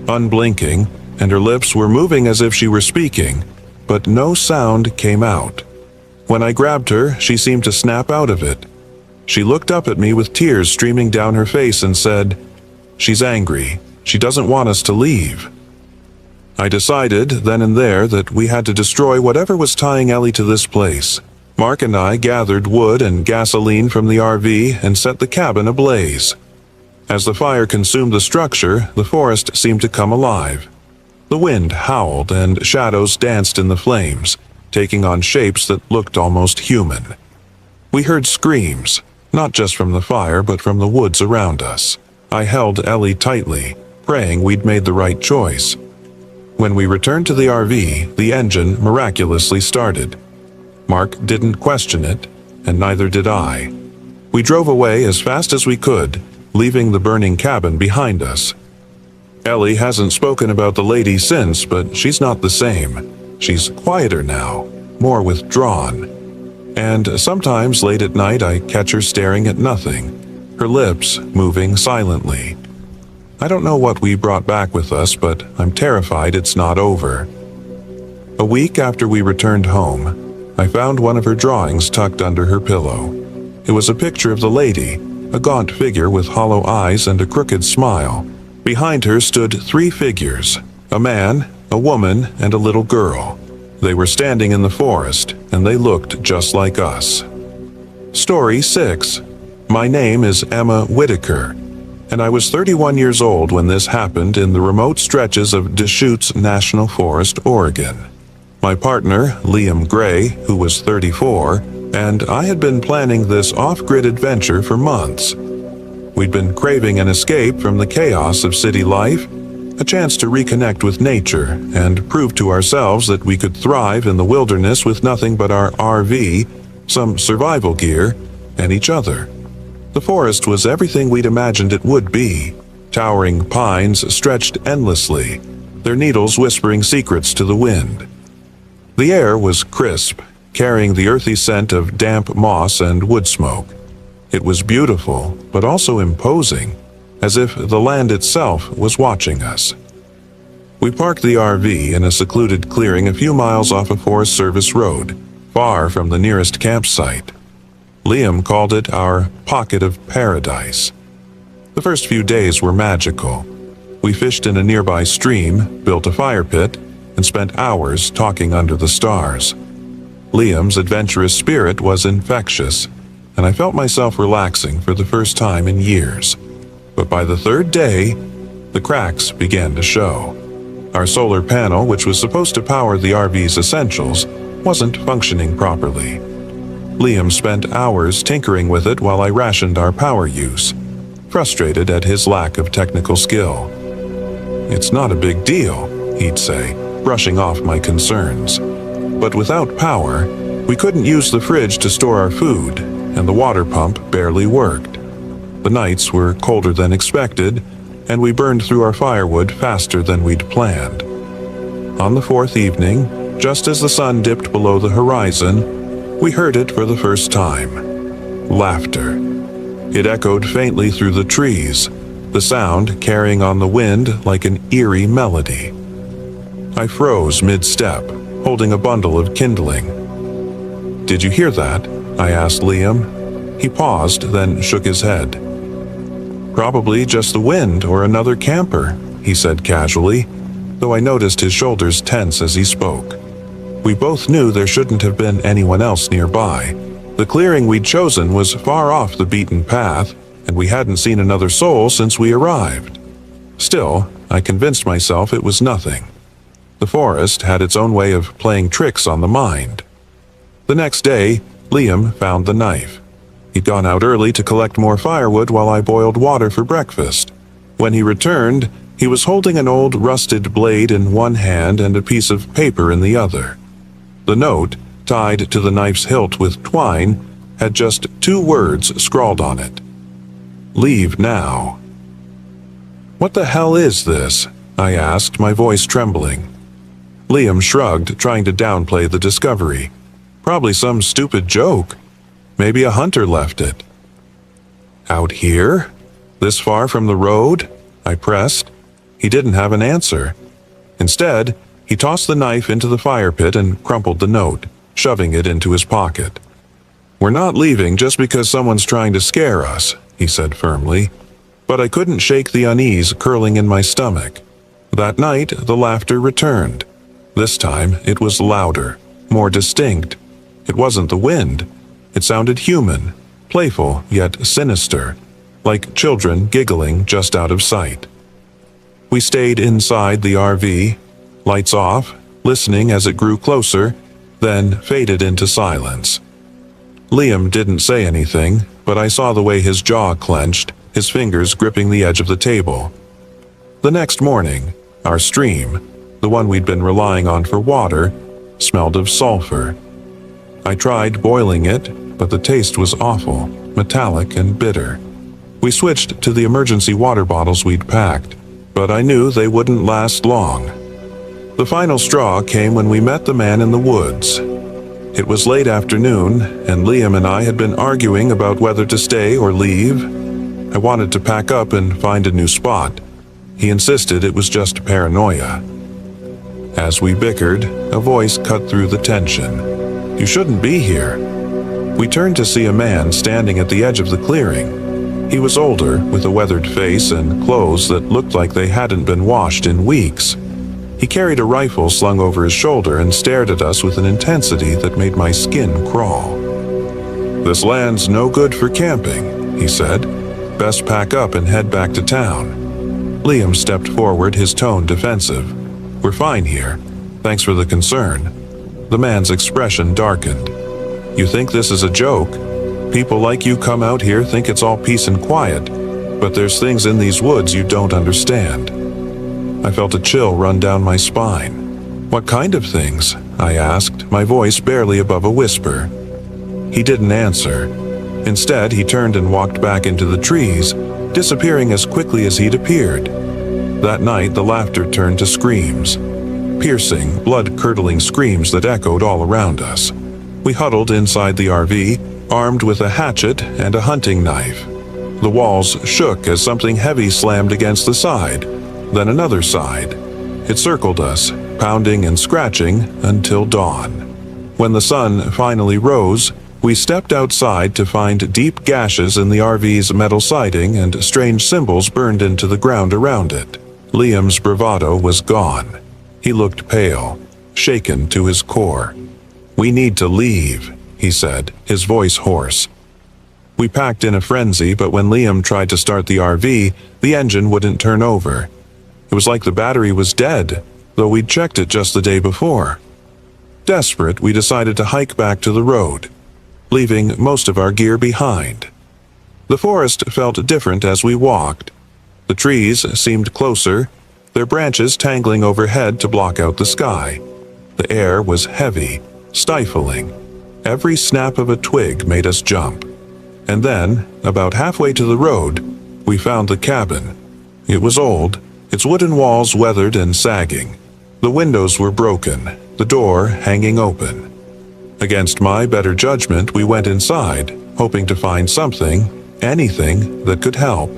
unblinking, and her lips were moving as if she were speaking, but no sound came out. When I grabbed her, she seemed to snap out of it. She looked up at me with tears streaming down her face and said, "She's angry. She doesn't want us to leave." I decided then and there that we had to destroy whatever was tying Ellie to this place. Mark and I gathered wood and gasoline from the RV and set the cabin ablaze. As the fire consumed the structure, the forest seemed to come alive. The wind howled and shadows danced in the flames, taking on shapes that looked almost human. We heard screams, not just from the fire but from the woods around us. I held Ellie tightly, praying we'd made the right choice. When we returned to the RV, the engine miraculously started. Mark didn't question it, and neither did I. We drove away as fast as we could, leaving the burning cabin behind us. Ellie hasn't spoken about the lady since, but she's not the same. She's quieter now, more withdrawn. And sometimes late at night I catch her staring at nothing, her lips moving silently. I don't know what we brought back with us, but I'm terrified it's not over. A week after we returned home, I found one of her drawings tucked under her pillow. It was a picture of the lady, a gaunt figure with hollow eyes and a crooked smile. Behind her stood three figures, a man, a woman, and a little girl. They were standing in the forest, and they looked just like us. Story 6. My name is Emma Whitaker, and I was 31 years old when this happened in the remote stretches of Deschutes National Forest, Oregon. My partner, Liam Gray, who was 34, and I had been planning this off-grid adventure for months. We'd been craving an escape from the chaos of city life, a chance to reconnect with nature and prove to ourselves that we could thrive in the wilderness with nothing but our RV, some survival gear, and each other. The forest was everything we'd imagined it would be. Towering pines stretched endlessly, their needles whispering secrets to the wind. The air was crisp, carrying the earthy scent of damp moss and wood smoke. It was beautiful, but also imposing, as if the land itself was watching us. We parked the RV in a secluded clearing a few miles off a Forest Service road, far from the nearest campsite. Liam called it our pocket of paradise. The first few days were magical. We fished in a nearby stream, built a fire pit, and spent hours talking under the stars. Liam's adventurous spirit was infectious, and I felt myself relaxing for the first time in years. But by the third day, the cracks began to show. Our solar panel, which was supposed to power the RV's essentials, wasn't functioning properly. Liam spent hours tinkering with it while I rationed our power use, frustrated at his lack of technical skill. "It's not a big deal," he'd say, brushing off my concerns. But without power, we couldn't use the fridge to store our food, and the water pump barely worked. The nights were colder than expected, and we burned through our firewood faster than we'd planned. On the fourth evening, just as the sun dipped below the horizon, we heard it for the first time. Laughter. It echoed faintly through the trees, the sound carrying on the wind like an eerie melody. I froze mid-step, holding a bundle of kindling. "Did you hear that?" I asked Liam. He paused, then shook his head. "Probably just the wind or another camper," he said casually, though I noticed his shoulders tense as he spoke. We both knew there shouldn't have been anyone else nearby. The clearing we'd chosen was far off the beaten path, and we hadn't seen another soul since we arrived. Still, I convinced myself it was nothing. The forest had its own way of playing tricks on the mind. The next day, Liam found the knife. He'd gone out early to collect more firewood while I boiled water for breakfast. When he returned, he was holding an old rusted blade in one hand and a piece of paper in the other. The note, tied to the knife's hilt with twine, had just 2 words scrawled on it. "Leave now." "What the hell is this?" I asked, my voice trembling. Liam shrugged, trying to downplay the discovery. "Probably some stupid joke. Maybe a hunter left it." "Out here? This far from the road?" I pressed. He didn't have an answer. Instead, he tossed the knife into the fire pit and crumpled the note, shoving it into his pocket. "We're not leaving just because someone's trying to scare us," he said firmly. But I couldn't shake the unease curling in my stomach. That night, the laughter returned. This time, it was louder, more distinct. It wasn't the wind. It sounded human, playful yet sinister, like children giggling just out of sight. We stayed inside the RV, lights off, listening as it grew closer, then faded into silence. Liam didn't say anything, but I saw the way his jaw clenched, his fingers gripping the edge of the table. The next morning, our stream, the one we'd been relying on for water, smelled of sulfur. I tried boiling it, but the taste was awful, metallic and bitter. We switched to the emergency water bottles we'd packed, but I knew they wouldn't last long. The final straw came when we met the man in the woods. It was late afternoon, and Liam and I had been arguing about whether to stay or leave. I wanted to pack up and find a new spot. He insisted it was just paranoia. As we bickered, a voice cut through the tension. "You shouldn't be here." We turned to see a man standing at the edge of the clearing. He was older, with a weathered face and clothes that looked like they hadn't been washed in weeks. He carried a rifle slung over his shoulder and stared at us with an intensity that made my skin crawl. "This land's no good for camping," he said. "Best pack up and head back to town." Liam stepped forward, his tone defensive. "We're fine here. Thanks for the concern." The man's expression darkened. "You think this is a joke? People like you come out here think it's all peace and quiet, but there's things in these woods you don't understand." I felt a chill run down my spine. "What kind of things?" I asked, my voice barely above a whisper. He didn't answer. Instead, he turned and walked back into the trees, disappearing as quickly as he'd appeared. That night, the laughter turned to screams. Piercing, blood-curdling screams that echoed all around us. We huddled inside the RV, armed with a hatchet and a hunting knife. The walls shook as something heavy slammed against the side, then another side, It circled us, pounding and scratching until dawn. When the sun finally rose, we stepped outside to find deep gashes in the RV's metal siding and strange symbols burned into the ground around it. Liam's bravado was gone. He looked pale, shaken to his core. "We need to leave," he said, his voice hoarse. We packed in a frenzy, but when Liam tried to start the RV, the engine wouldn't turn over. It was like the battery was dead, though we'd checked it just the day before. Desperate, we decided to hike back to the road, leaving most of our gear behind. The forest felt different as we walked. The trees seemed closer, their branches tangling overhead to block out the sky. The air was heavy, stifling. Every snap of a twig made us jump. And then, about halfway to the road, we found the cabin. It was old, its wooden walls weathered and sagging. The windows were broken, the door hanging open. Against my better judgment, we went inside, hoping to find something, anything that could help.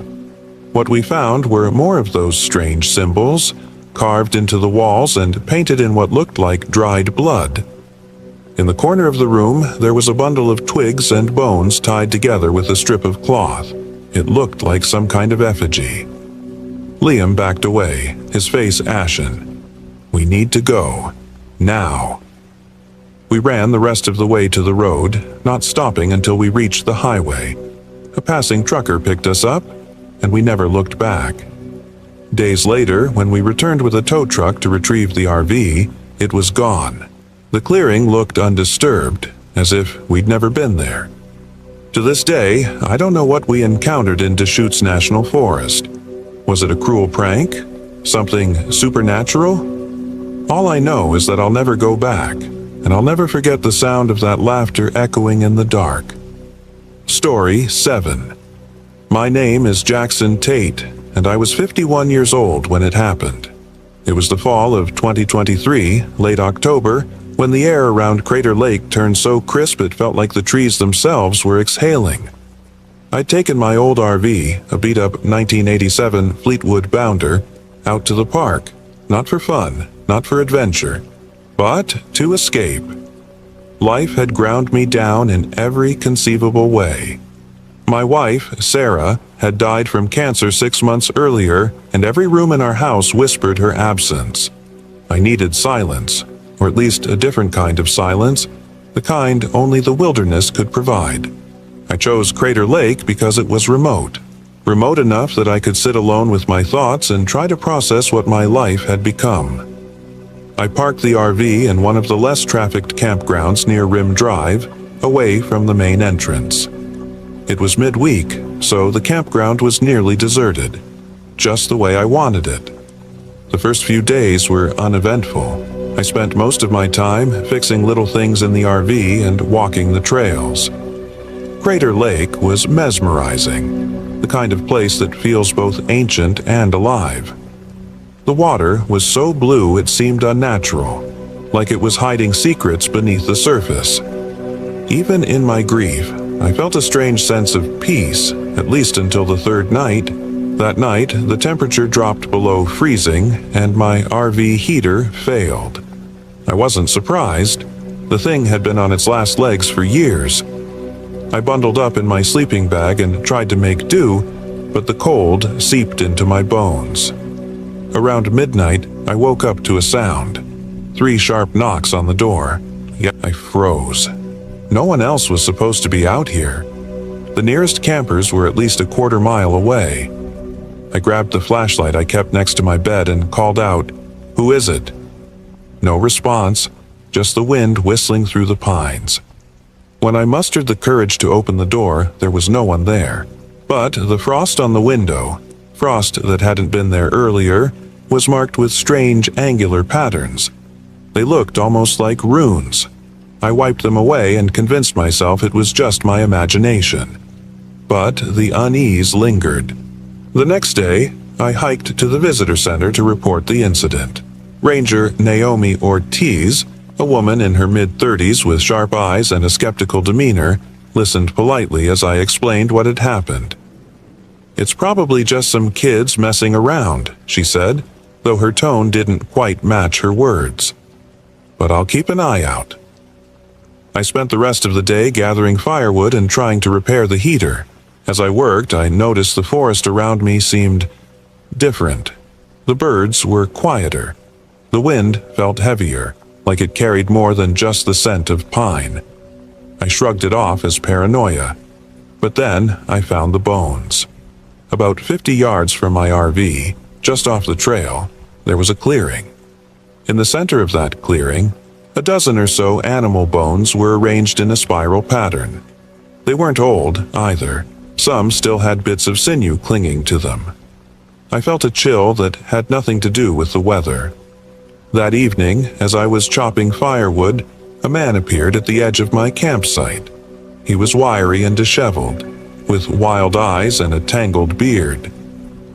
What we found were more of those strange symbols, carved into the walls and painted in what looked like dried blood. In the corner of the room, there was a bundle of twigs and bones tied together with a strip of cloth. It looked like some kind of effigy. Liam backed away, his face ashen. "We need to go. Now." We ran the rest of the way to the road, not stopping until we reached the highway. A passing trucker picked us up, and we never looked back. Days later, when we returned with a tow truck to retrieve the RV, it was gone. The clearing looked undisturbed, as if we'd never been there. To this day, I don't know what we encountered in Deschutes National Forest. Was it a cruel prank? Something supernatural? All I know is that I'll never go back, and I'll never forget the sound of that laughter echoing in the dark. Story 7. My name is Jackson Tate, and I was 51 years old when it happened. It was the fall of 2023, late October, when the air around Crater Lake turned so crisp it felt like the trees themselves were exhaling. I'd taken my old RV, a beat-up 1987 Fleetwood Bounder, out to the park, not for fun, not for adventure, but to escape. Life had ground me down in every conceivable way. My wife, Sarah, had died from cancer 6 months earlier, and every room in our house whispered her absence. I needed silence, or at least a different kind of silence, the kind only the wilderness could provide. I chose Crater Lake because it was remote enough that I could sit alone with my thoughts and try to process what my life had become. I parked the RV in one of the less trafficked campgrounds near Rim Drive, away from the main entrance. It was midweek, so the campground was nearly deserted, just the way I wanted it. The first few days were uneventful. I spent most of my time fixing little things in the RV and walking the trails. Crater Lake was mesmerizing, the kind of place that feels both ancient and alive. The water was so blue it seemed unnatural, like it was hiding secrets beneath the surface. Even in my grief, I felt a strange sense of peace, at least until the third night. That night, the temperature dropped below freezing, and my RV heater failed. I wasn't surprised. The thing had been on its last legs for years. I bundled up in my sleeping bag and tried to make do, but the cold seeped into my bones. Around midnight, I woke up to a sound. 3 sharp knocks on the door. Yet I froze. No one else was supposed to be out here. The nearest campers were at least a quarter mile away. I grabbed the flashlight I kept next to my bed and called out, "Who is it?" No response, just the wind whistling through the pines. When I mustered the courage to open the door, there was no one there. But the frost on the window, frost that hadn't been there earlier, was marked with strange angular patterns. They looked almost like runes. I wiped them away and convinced myself it was just my imagination. But the unease lingered. The next day, I hiked to the visitor center to report the incident. Ranger Naomi Ortiz, a woman in her mid-30s with sharp eyes and a skeptical demeanor, listened politely as I explained what had happened. "It's probably just some kids messing around," she said. though her tone didn't quite match her words. But I'll keep an eye out. I spent the rest of the day gathering firewood and trying to repair the heater. As I worked, I noticed the forest around me seemed different. The birds were quieter. The wind felt heavier, like it carried more than just the scent of pine. I shrugged it off as paranoia. But then I found the bones. About 50 yards from my RV, just off the trail, there was a clearing. In the center of that clearing, a dozen or so animal bones were arranged in a spiral pattern. They weren't old, either. Some still had bits of sinew clinging to them. I felt a chill that had nothing to do with the weather. That evening, as I was chopping firewood, a man appeared at the edge of my campsite. He was wiry and disheveled, with wild eyes and a tangled beard.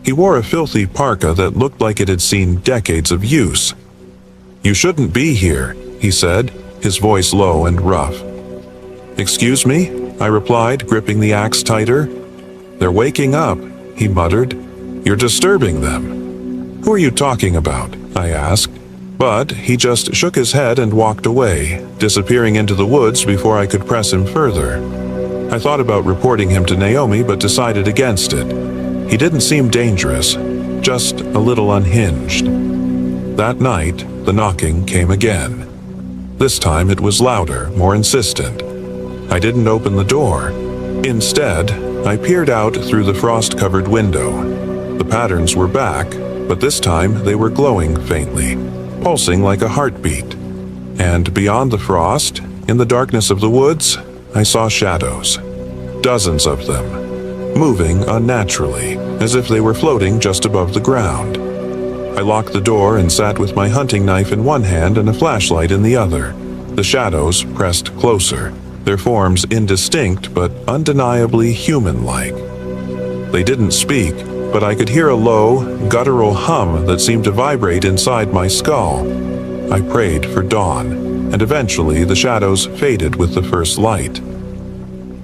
He wore a filthy parka that looked like it had seen decades of use. "You shouldn't be here," he said, his voice low and rough. "Excuse me?" I replied, gripping the axe tighter. "They're waking up," he muttered. "You're disturbing them." "Who are you talking about?" I asked. But he just shook his head and walked away, disappearing into the woods before I could press him further. I thought about reporting him to Naomi, but decided against it. He didn't seem dangerous, just a little unhinged. That night, the knocking came again. This time it was louder, more insistent. I didn't open the door. Instead, I peered out through the frost-covered window. The patterns were back, but this time they were glowing faintly, pulsing like a heartbeat. And beyond the frost, in the darkness of the woods, I saw shadows. Dozens of them, moving unnaturally, as if they were floating just above the ground. I locked the door and sat with my hunting knife in one hand and a flashlight in the other. The shadows pressed closer, their forms indistinct but undeniably human-like. They didn't speak, but I could hear a low, guttural hum that seemed to vibrate inside my skull. I prayed for dawn, and eventually the shadows faded with the first light.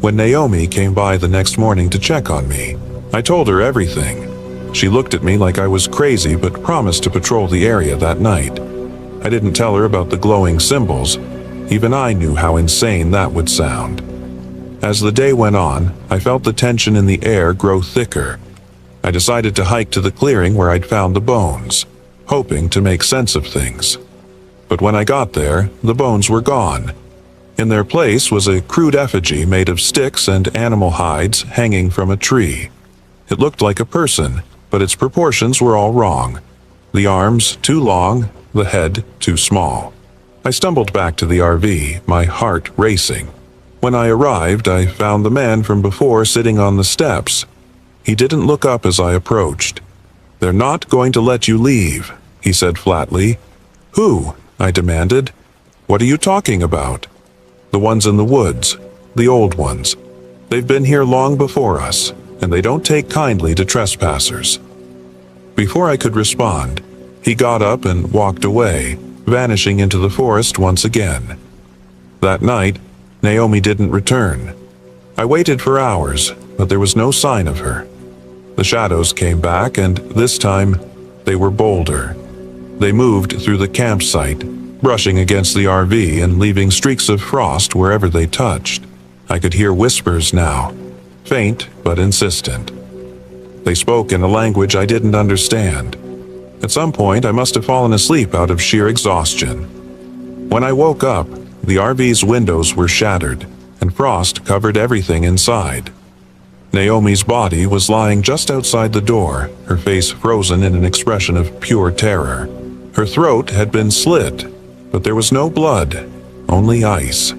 When Naomi came by the next morning to check on me, I told her everything. She looked at me like I was crazy but promised to patrol the area that night. I didn't tell her about the glowing symbols. Even I knew how insane that would sound. As the day went on, I felt the tension in the air grow thicker. I decided to hike to the clearing where I'd found the bones, hoping to make sense of things. But when I got there, the bones were gone. In their place was a crude effigy made of sticks and animal hides hanging from a tree. It looked like a person, but its proportions were all wrong. The arms too long, the head too small. I stumbled back to the RV, my heart racing. When I arrived, I found the man from before sitting on the steps. He didn't look up as I approached. "They're not going to let you leave," he said flatly. "Who?" I demanded. "What are you talking about?" "The ones in the woods. The old ones. They've been here long before us, and they don't take kindly to trespassers." Before I could respond, he got up and walked away, vanishing into the forest once again. That night, Naomi didn't return. I waited for hours, but there was no sign of her. The shadows came back, and this time, they were bolder. They moved through the campsite, brushing against the RV and leaving streaks of frost wherever they touched. I could hear whispers now, faint but insistent. They spoke in a language I didn't understand. At some point, I must have fallen asleep out of sheer exhaustion. When I woke up, the RV's windows were shattered, and frost covered everything inside. Naomi's body was lying just outside the door, her face frozen in an expression of pure terror. Her throat had been slit, but there was no blood, only ice.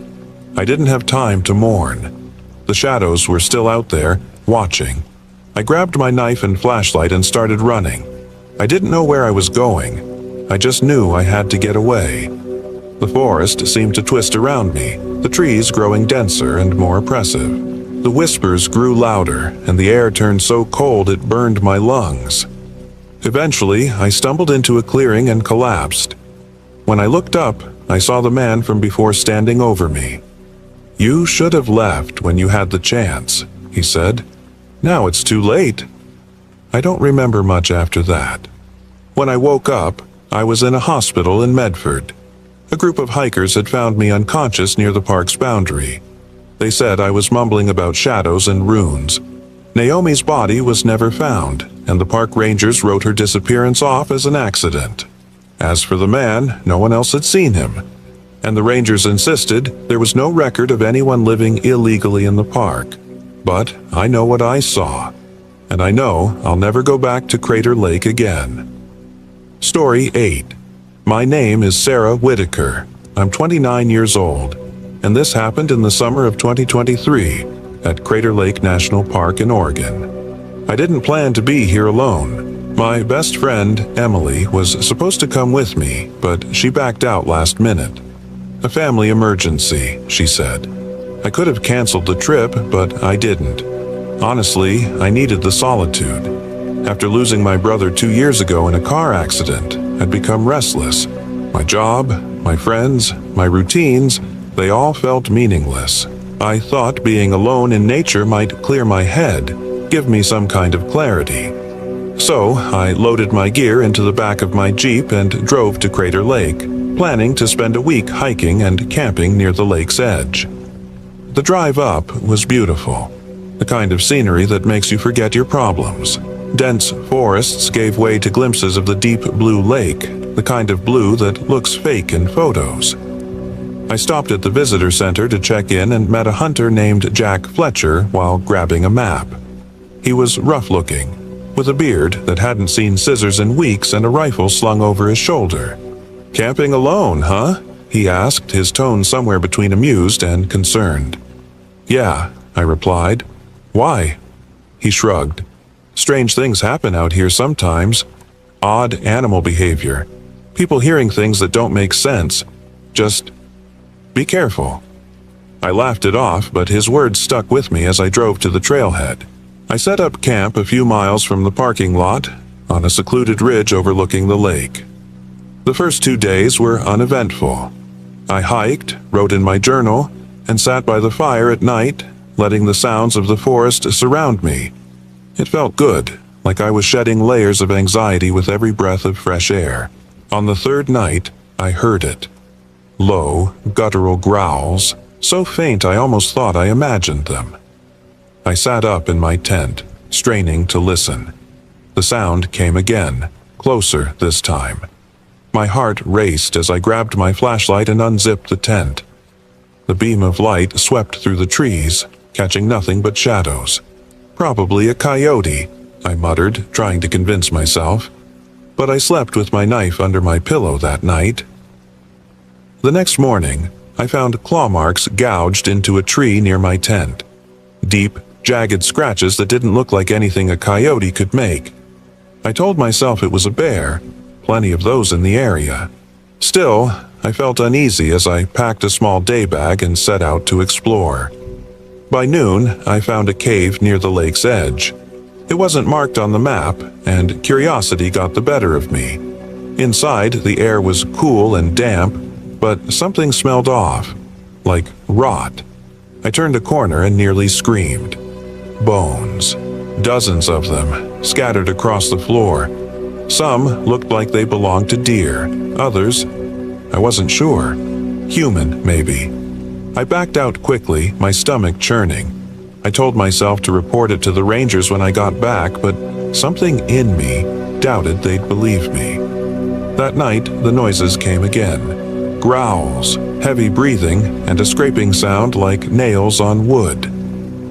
I didn't have time to mourn. The shadows were still out there, watching. I grabbed my knife and flashlight and started running. I didn't know where I was going. I just knew I had to get away. The forest seemed to twist around me, the trees growing denser and more oppressive. The whispers grew louder, and the air turned so cold it burned my lungs. Eventually, I stumbled into a clearing and collapsed. When I looked up, I saw the man from before standing over me. "You should have left when you had the chance," he said. "Now it's too late." I don't remember much after that. When I woke up, I was in a hospital in Medford. A group of hikers had found me unconscious near the park's boundary. They said I was mumbling about shadows and runes. Naomi's body was never found, and the park rangers wrote her disappearance off as an accident. As for the man, no one else had seen him, and the rangers insisted there was no record of anyone living illegally in the park. But I know what I saw, and I know I'll never go back to Crater Lake again. Story 8. My name is Sarah Whitaker. I'm 29 years old, and this happened in the summer of 2023 at Crater Lake National Park in Oregon. I didn't plan to be here alone. My best friend, Emily, was supposed to come with me, but she backed out last minute. A family emergency, she said. I could have canceled the trip, but I didn't. Honestly, I needed the solitude. After losing my brother 2 years ago in a car accident, I'd become restless. My job, my friends, my routines, they all felt meaningless. I thought being alone in nature might clear my head, give me some kind of clarity. So I loaded my gear into the back of my Jeep and drove to Crater Lake, planning to spend a week hiking and camping near the lake's edge. The drive up was beautiful, the kind of scenery that makes you forget your problems. Dense forests gave way to glimpses of the deep blue lake, the kind of blue that looks fake in photos. I stopped at the visitor center to check in and met a hunter named Jack Fletcher while grabbing a map. He was rough-looking, with a beard that hadn't seen scissors in weeks and a rifle slung over his shoulder. "Camping alone, huh?" he asked, his tone somewhere between amused and concerned. "Yeah," I replied. "Why?" He shrugged. "Strange things happen out here sometimes. Odd animal behavior. People hearing things that don't make sense. Just be careful." I laughed it off, but his words stuck with me as I drove to the trailhead. I set up camp a few miles from the parking lot, on a secluded ridge overlooking the lake. The first 2 days were uneventful. I hiked, wrote in my journal, and sat by the fire at night, letting the sounds of the forest surround me. It felt good, like I was shedding layers of anxiety with every breath of fresh air. On the third night, I heard it. Low, guttural growls, so faint I almost thought I imagined them. I sat up in my tent, straining to listen. The sound came again, closer this time. My heart raced as I grabbed my flashlight and unzipped the tent. The beam of light swept through the trees, catching nothing but shadows. "Probably a coyote," I muttered, trying to convince myself. But I slept with my knife under my pillow that night. The next morning, I found claw marks gouged into a tree near my tent. Deep, jagged scratches that didn't look like anything a coyote could make. I told myself it was a bear, plenty of those in the area. Still, I felt uneasy as I packed a small day bag and set out to explore. By noon, I found a cave near the lake's edge. It wasn't marked on the map, and curiosity got the better of me. Inside, the air was cool and damp, but something smelled off, like rot. I turned a corner and nearly screamed. Bones. Dozens of them, scattered across the floor. Some looked like they belonged to deer. Others, I wasn't sure. Human, maybe. I backed out quickly, my stomach churning. I told myself to report it to the rangers when I got back, but something in me doubted they'd believe me. That night, the noises came again. Growls, heavy breathing, and a scraping sound like nails on wood.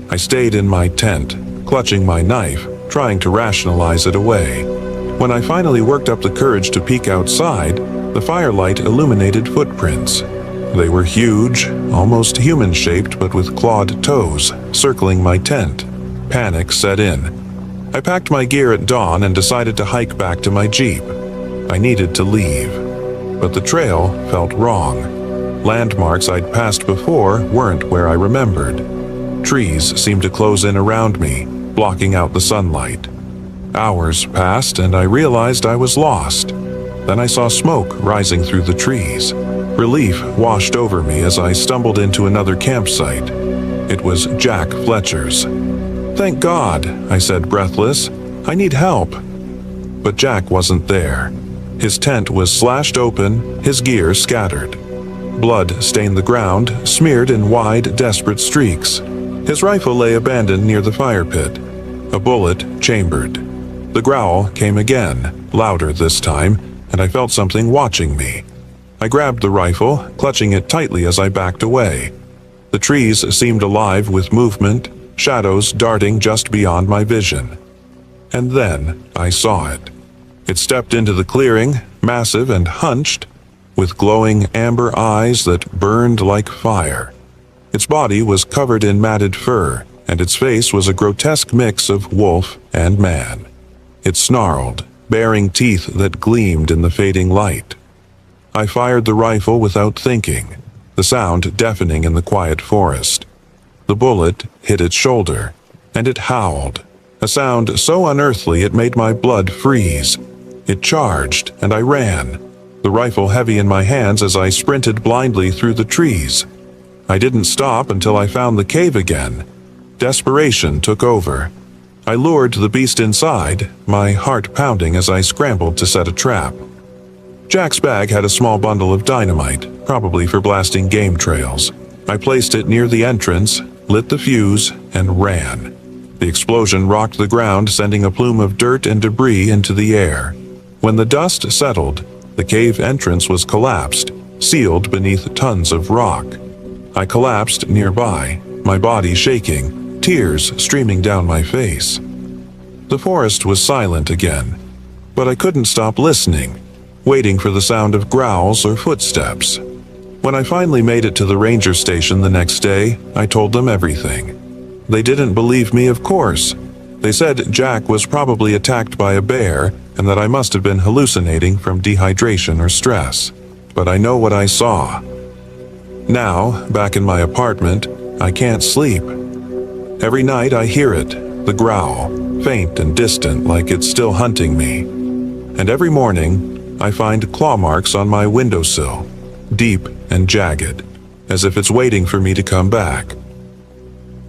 I stayed in my tent, clutching my knife, trying to rationalize it away. When I finally worked up the courage to peek outside, the firelight illuminated footprints. They were huge, almost human-shaped but with clawed toes, circling my tent. Panic set in. I packed my gear at dawn and decided to hike back to my Jeep. I needed to leave, but the trail felt wrong. Landmarks I'd passed before weren't where I remembered. Trees seemed to close in around me, blocking out the sunlight. Hours passed and I realized I was lost. Then I saw smoke rising through the trees. Relief washed over me as I stumbled into another campsite. It was Jack Fletcher's. "Thank God," I said breathless. "I need help." but Jack wasn't there. His tent was slashed open, his gear scattered. Blood stained the ground, smeared in wide, desperate streaks. His rifle lay abandoned near the fire pit, a bullet chambered. The growl came again, louder this time, and I felt something watching me. I grabbed the rifle, clutching it tightly as I backed away. The trees seemed alive with movement, shadows darting just beyond my vision. And then I saw it. It stepped into the clearing, massive and hunched, with glowing amber eyes that burned like fire. Its body was covered in matted fur, and its face was a grotesque mix of wolf and man. It snarled, baring teeth that gleamed in the fading light. I fired the rifle without thinking, the sound deafening in the quiet forest. The bullet hit its shoulder, and it howled, a sound so unearthly it made my blood freeze. It charged, and I ran, the rifle heavy in my hands as I sprinted blindly through the trees. I didn't stop until I found the cave again. Desperation took over. I lured the beast inside, my heart pounding as I scrambled to set a trap. Jack's bag had a small bundle of dynamite, probably for blasting game trails. I placed it near the entrance, lit the fuse, and ran. The explosion rocked the ground, sending a plume of dirt and debris into the air. When the dust settled, the cave entrance was collapsed, sealed beneath tons of rock. I collapsed nearby, my body shaking, tears streaming down my face. The forest was silent again, but I couldn't stop listening, waiting for the sound of growls or footsteps. When I finally made it to the ranger station the next day, I told them everything. They didn't believe me, of course. They said Jack was probably attacked by a bear and that I must have been hallucinating from dehydration or stress. But I know what I saw. Now, back in my apartment, I can't sleep. Every night I hear it, the growl, faint and distant like it's still hunting me. And every morning, I find claw marks on my windowsill, deep and jagged, as if it's waiting for me to come back.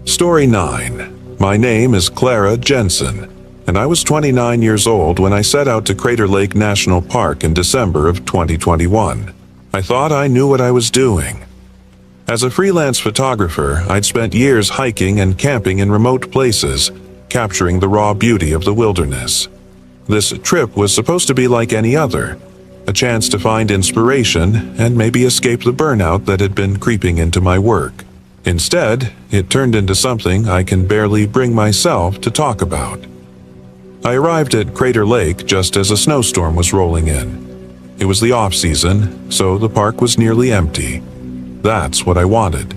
Story 9. My name is Clara Jensen, and I was 29 years old when I set out to Crater Lake National Park in December of 2021. I thought I knew what I was doing. As a freelance photographer, I'd spent years hiking and camping in remote places, capturing the raw beauty of the wilderness. This trip was supposed to be like any other, a chance to find inspiration and maybe escape the burnout that had been creeping into my work. Instead, it turned into something I can barely bring myself to talk about. I arrived at Crater Lake just as a snowstorm was rolling in. It was the off-season, so the park was nearly empty. That's what I wanted.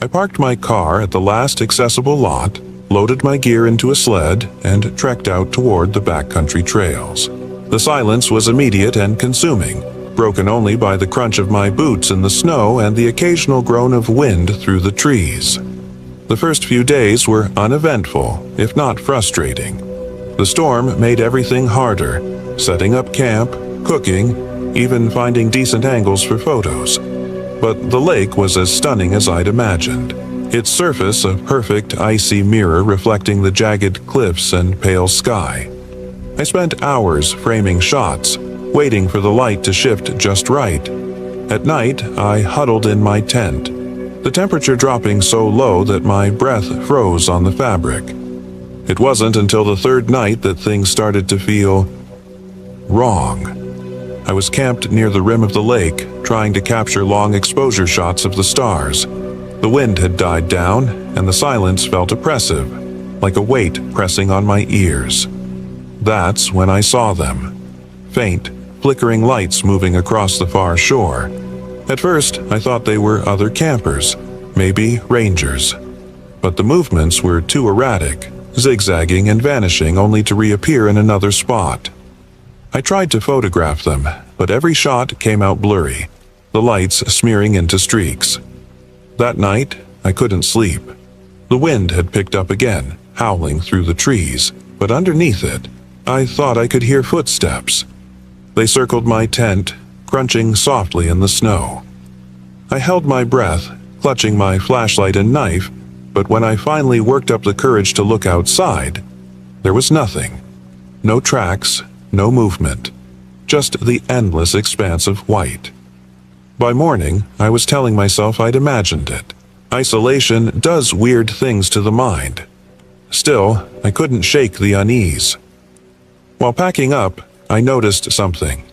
I parked my car at the last accessible lot, loaded my gear into a sled, and trekked out toward the backcountry trails. The silence was immediate and consuming, broken only by the crunch of my boots in the snow and the occasional groan of wind through the trees. The first few days were uneventful, if not frustrating. The storm made everything harder, setting up camp, cooking, even finding decent angles for photos. But the lake was as stunning as I'd imagined. Its surface a perfect icy mirror reflecting the jagged cliffs and pale sky. I spent hours framing shots, waiting for the light to shift just right. At night, I huddled in my tent, the temperature dropping so low that my breath froze on the fabric. It wasn't until the third night that things started to feel wrong. I was camped near the rim of the lake, trying to capture long exposure shots of the stars. The wind had died down, and the silence felt oppressive, like a weight pressing on my ears. That's when I saw them. Faint, flickering lights moving across the far shore. At first, I thought they were other campers, maybe rangers. But the movements were too erratic, zigzagging and vanishing only to reappear in another spot. I tried to photograph them, but every shot came out blurry, the lights smearing into streaks. That night, I couldn't sleep. The wind had picked up again, howling through the trees, but underneath it, I thought I could hear footsteps. They circled my tent, crunching softly in the snow. I held my breath, clutching my flashlight and knife, but when I finally worked up the courage to look outside, there was nothing. No tracks, no movement, just the endless expanse of white. By morning, I was telling myself I'd imagined it. Isolation does weird things to the mind. Still, I couldn't shake the unease. While packing up, I noticed something.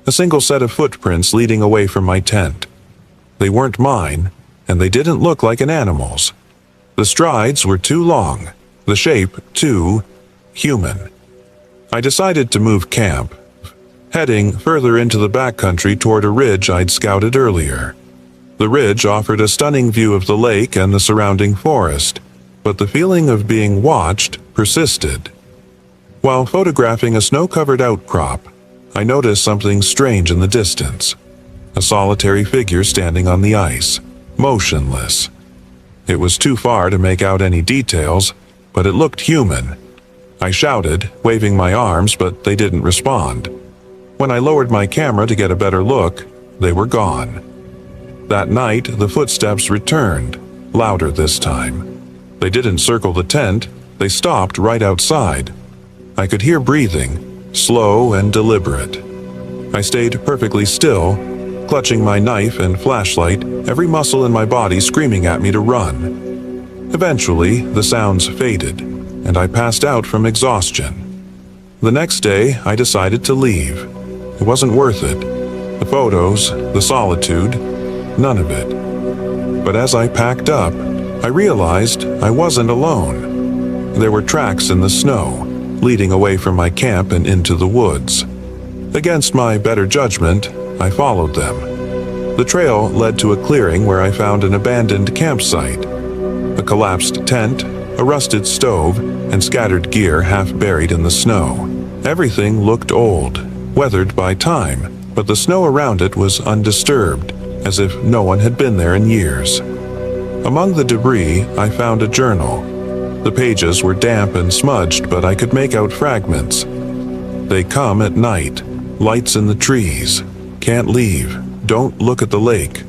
A single set of footprints leading away from my tent. They weren't mine, and they didn't look like an animal's. The strides were too long, the shape too human. I decided to move camp, heading further into the backcountry toward a ridge I'd scouted earlier. The ridge offered a stunning view of the lake and the surrounding forest, but the feeling of being watched persisted. While photographing a snow-covered outcrop, I noticed something strange in the distance. A solitary figure standing on the ice, motionless. It was too far to make out any details, but it looked human. I shouted, waving my arms, but they didn't respond. When I lowered my camera to get a better look, they were gone. That night, the footsteps returned, louder this time. They didn't circle the tent, they stopped right outside. I could hear breathing, slow and deliberate. I stayed perfectly still, clutching my knife and flashlight, every muscle in my body screaming at me to run. Eventually, the sounds faded, and I passed out from exhaustion. The next day, I decided to leave. It wasn't worth it. The photos, the solitude, none of it. But as I packed up, I realized I wasn't alone. There were tracks in the snow, leading away from my camp and into the woods. Against my better judgment, I followed them. The trail led to a clearing where I found an abandoned campsite. A collapsed tent, a rusted stove, and scattered gear half buried in the snow. Everything looked old, weathered by time, but the snow around it was undisturbed, as if no one had been there in years. Among the debris, I found a journal. The pages were damp and smudged, but I could make out fragments. They come at night, lights in the trees. Can't leave. Don't look at the lake.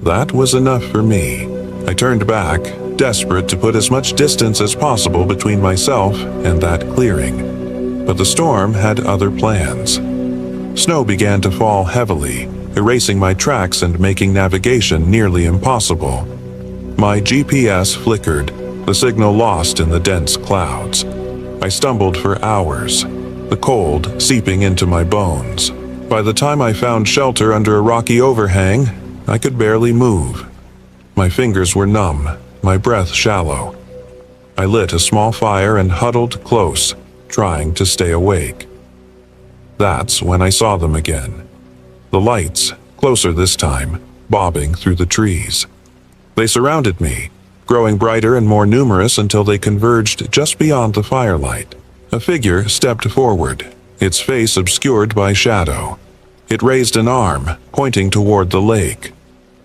That was enough for me. I turned back, desperate to put as much distance as possible between myself and that clearing. But the storm had other plans. Snow began to fall heavily, erasing my tracks and making navigation nearly impossible. My GPS flickered, the signal lost in the dense clouds. I stumbled for hours, the cold seeping into my bones. By the time I found shelter under a rocky overhang, I could barely move. My fingers were numb, my breath shallow. I lit a small fire and huddled close, trying to stay awake. That's when I saw them again. The lights, closer this time, bobbing through the trees. They surrounded me, growing brighter and more numerous until they converged just beyond the firelight. A figure stepped forward, its face obscured by shadow. It raised an arm, pointing toward the lake.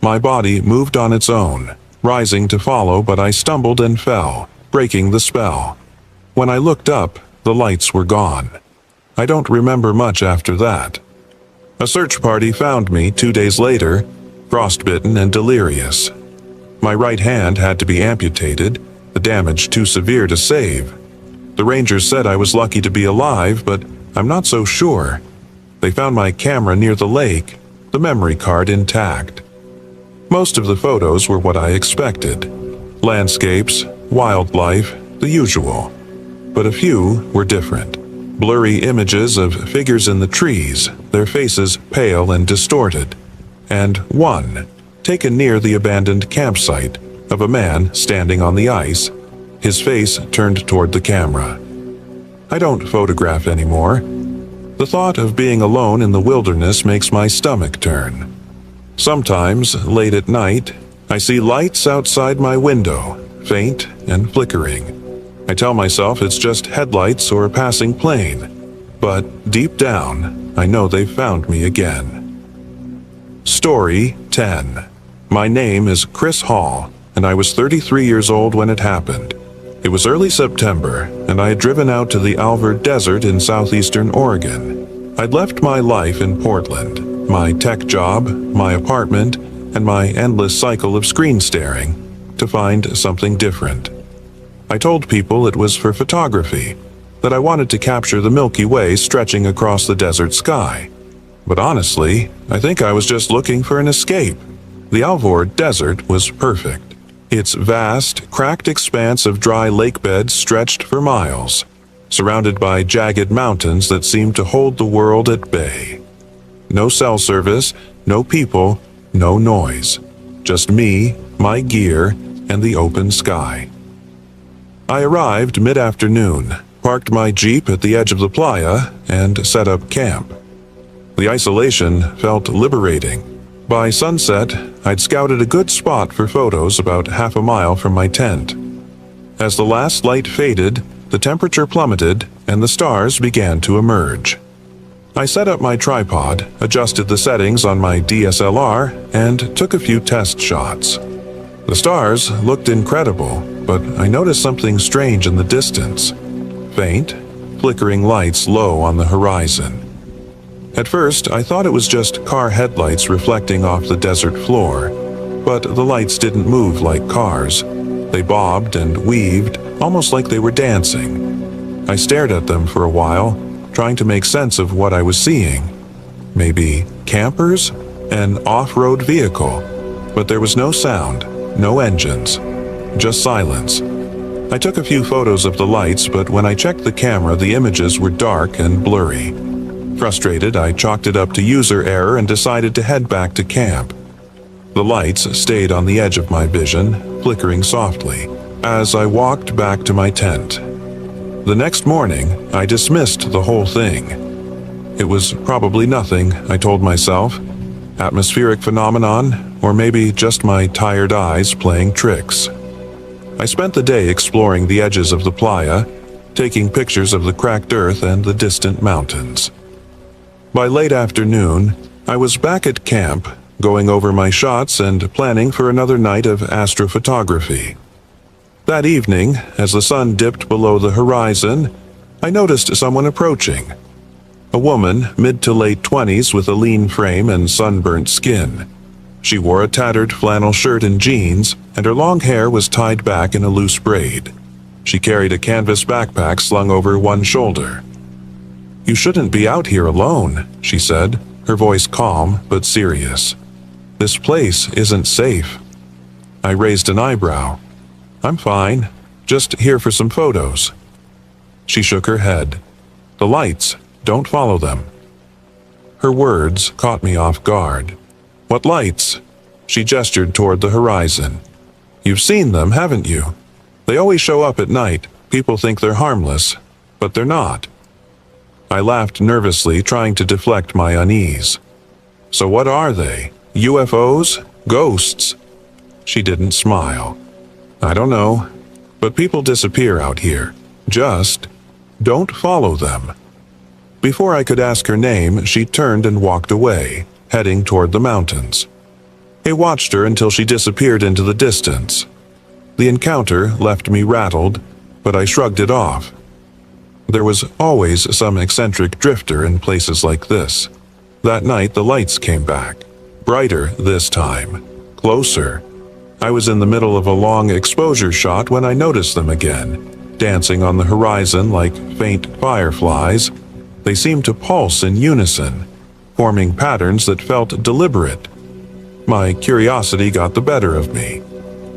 My body moved on its own, rising to follow, but I stumbled and fell, breaking the spell. When I looked up, the lights were gone. I don't remember much after that. A search party found me 2 days later, frostbitten and delirious. My right hand had to be amputated, the damage too severe to save. The rangers said I was lucky to be alive, but I'm not so sure. They found my camera near the lake, the memory card intact. Most of the photos were what I expected. Landscapes, wildlife, the usual. But a few were different. Blurry images of figures in the trees, their faces pale and distorted. And one, taken near the abandoned campsite, of a man standing on the ice, his face turned toward the camera. I don't photograph anymore. The thought of being alone in the wilderness makes my stomach turn. Sometimes, late at night, I see lights outside my window, faint and flickering. I tell myself it's just headlights or a passing plane, but deep down, I know they've found me again. Story 10. My name is Chris Hall, and I was 33 years old when it happened. It was early September, and I had driven out to the Alvord Desert in southeastern Oregon. I'd left my life in Portland, my tech job, my apartment, and my endless cycle of screen staring, to find something different. I told people it was for photography. that I wanted to capture the Milky Way stretching across the desert sky. But honestly, I think I was just looking for an escape. The Alvord Desert was perfect. Its vast, cracked expanse of dry lakebed stretched for miles, surrounded by jagged mountains that seemed to hold the world at bay. No cell service, no people, no noise. Just me, my gear, and the open sky. I arrived mid-afternoon, parked my Jeep at the edge of the playa, and set up camp. The isolation felt liberating. By sunset, I'd scouted a good spot for photos about half a mile from my tent. As the last light faded, the temperature plummeted, and the stars began to emerge. I set up my tripod, adjusted the settings on my DSLR, and took a few test shots. The stars looked incredible, but I noticed something strange in the distance. Faint, flickering lights low on the horizon. At first, I thought it was just car headlights reflecting off the desert floor, but the lights didn't move like cars. They bobbed and weaved, almost like they were dancing. I stared at them for a while, trying to make sense of what I was seeing. Maybe campers? An off-road vehicle? But there was no sound, no engines, just silence. I took a few photos of the lights, but when I checked the camera, the images were dark and blurry. Frustrated, I chalked it up to user error and decided to head back to camp. The lights stayed on the edge of my vision, flickering softly, as I walked back to my tent. The next morning, I dismissed the whole thing. It was probably nothing, I told myself. Atmospheric phenomenon, or maybe just my tired eyes playing tricks. I spent the day exploring the edges of the playa, taking pictures of the cracked earth and the distant mountains. By late afternoon, I was back at camp, going over my shots and planning for another night of astrophotography. That evening, as the sun dipped below the horizon, I noticed someone approaching. A woman, mid to late 20s with a lean frame and sunburnt skin. She wore a tattered flannel shirt and jeans, and her long hair was tied back in a loose braid. She carried a canvas backpack slung over one shoulder. "You shouldn't be out here alone," she said, her voice calm but serious. "This place isn't safe." I raised an eyebrow. "I'm fine, just here for some photos." She shook her head. "The lights, don't follow them." Her words caught me off guard. "What lights?" She gestured toward the horizon. "You've seen them, haven't you? They always show up at night. People think they're harmless, but they're not." I laughed nervously, trying to deflect my unease. "So what are they? UFOs? Ghosts?" She didn't smile. "I don't know, but people disappear out here. Just don't follow them." Before I could ask her name, she turned and walked away, heading toward the mountains. I watched her until she disappeared into the distance. The encounter left me rattled, but I shrugged it off. There was always some eccentric drifter in places like this. That night the lights came back, brighter this time, closer. I was in the middle of a long exposure shot when I noticed them again, dancing on the horizon like faint fireflies. They seemed to pulse in unison, forming patterns that felt deliberate. My curiosity got the better of me.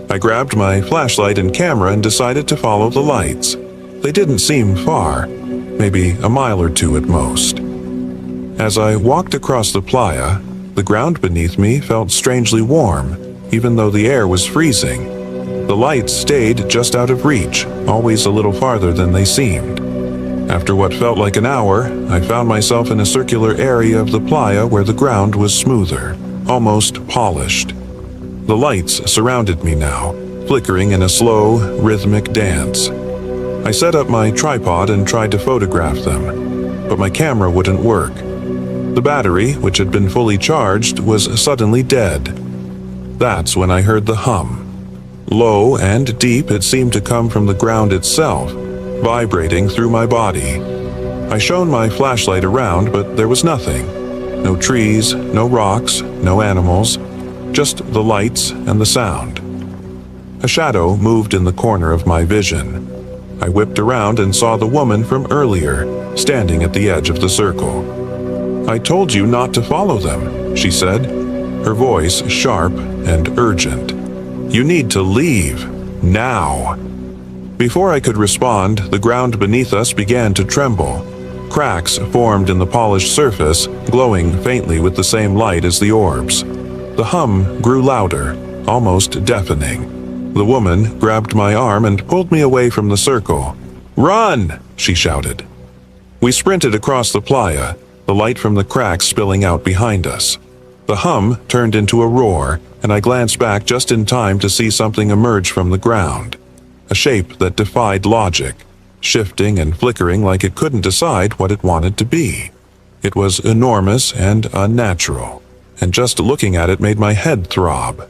I grabbed my flashlight and camera and decided to follow the lights. They didn't seem far, maybe a mile or two at most. As I walked across the playa, the ground beneath me felt strangely warm, even though the air was freezing. The lights stayed just out of reach, always a little farther than they seemed. After what felt like an hour, I found myself in a circular area of the playa where the ground was smoother, almost polished. The lights surrounded me now, flickering in a slow, rhythmic dance. I set up my tripod and tried to photograph them, but my camera wouldn't work. The battery, which had been fully charged, was suddenly dead. That's when I heard the hum. Low and deep, it seemed to come from the ground itself, vibrating through my body. I shone my flashlight around, but there was nothing. No trees, no rocks, no animals, just the lights and the sound. A shadow moved in the corner of my vision. I whipped around and saw the woman from earlier, standing at the edge of the circle. "I told you not to follow them," she said, her voice sharp and urgent. "You need to leave, now." Before I could respond, the ground beneath us began to tremble. Cracks formed in the polished surface, glowing faintly with the same light as the orbs. The hum grew louder, almost deafening. The woman grabbed my arm and pulled me away from the circle. "Run!" she shouted. We sprinted across the playa, the light from the cracks spilling out behind us. The hum turned into a roar, and I glanced back just in time to see something emerge from the ground. A shape that defied logic, shifting and flickering like it couldn't decide what it wanted to be. It was enormous and unnatural, and just looking at it made my head throb.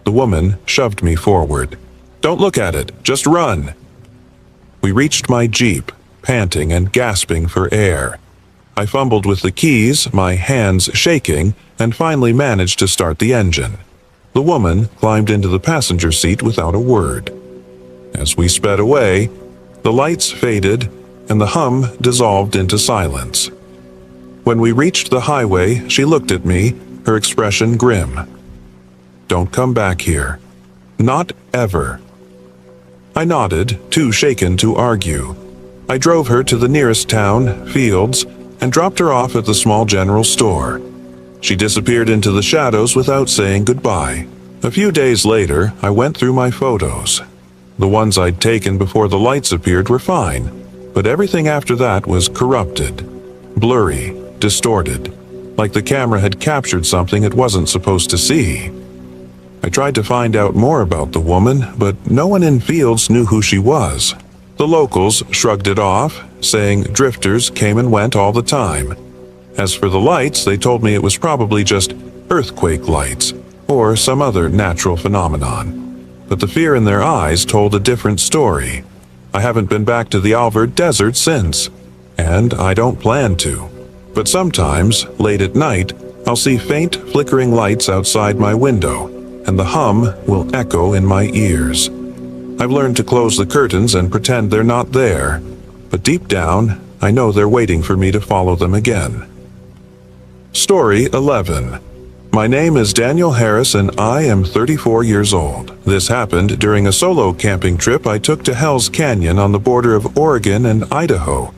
The woman shoved me forward. "Don't look at it, just run." We reached my jeep, panting and gasping for air. I fumbled with the keys, my hands shaking, and finally managed to start the engine. The woman climbed into the passenger seat without a word. As we sped away, the lights faded and the hum dissolved into silence. When we reached the highway, she looked at me, her expression grim. "Don't come back here. Not ever." I nodded, too shaken to argue. I drove her to the nearest town, Fields, and dropped her off at the small general store. She disappeared into the shadows without saying goodbye. A few days later, I went through my photos. The ones I'd taken before the lights appeared were fine, but everything after that was corrupted, blurry, distorted, like the camera had captured something it wasn't supposed to see. I tried to find out more about the woman, but no one in Fields knew who she was. The locals shrugged it off, saying drifters came and went all the time. As for the lights, they told me it was probably just earthquake lights, or some other natural phenomenon. But the fear in their eyes told a different story. I haven't been back to the Alvord Desert since, and I don't plan to. But sometimes, late at night, I'll see faint flickering lights outside my window, and the hum will echo in my ears. I've learned to close the curtains and pretend they're not there, but deep down, I know they're waiting for me to follow them again. Story 11. My name is Daniel Harris and I am 34 years old. This happened during a solo camping trip I took to Hell's Canyon on the border of Oregon and Idaho.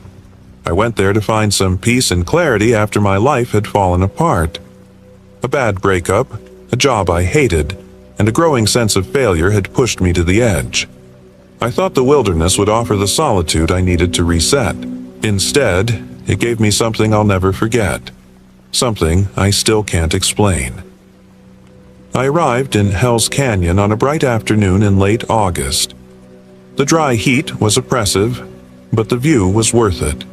I went there to find some peace and clarity after my life had fallen apart. A bad breakup, a job I hated, and a growing sense of failure had pushed me to the edge. I thought the wilderness would offer the solitude I needed to reset. Instead, it gave me something I'll never forget. Something I still can't explain. I arrived in Hell's Canyon on a bright afternoon in late August. The dry heat was oppressive, but the view was worth it.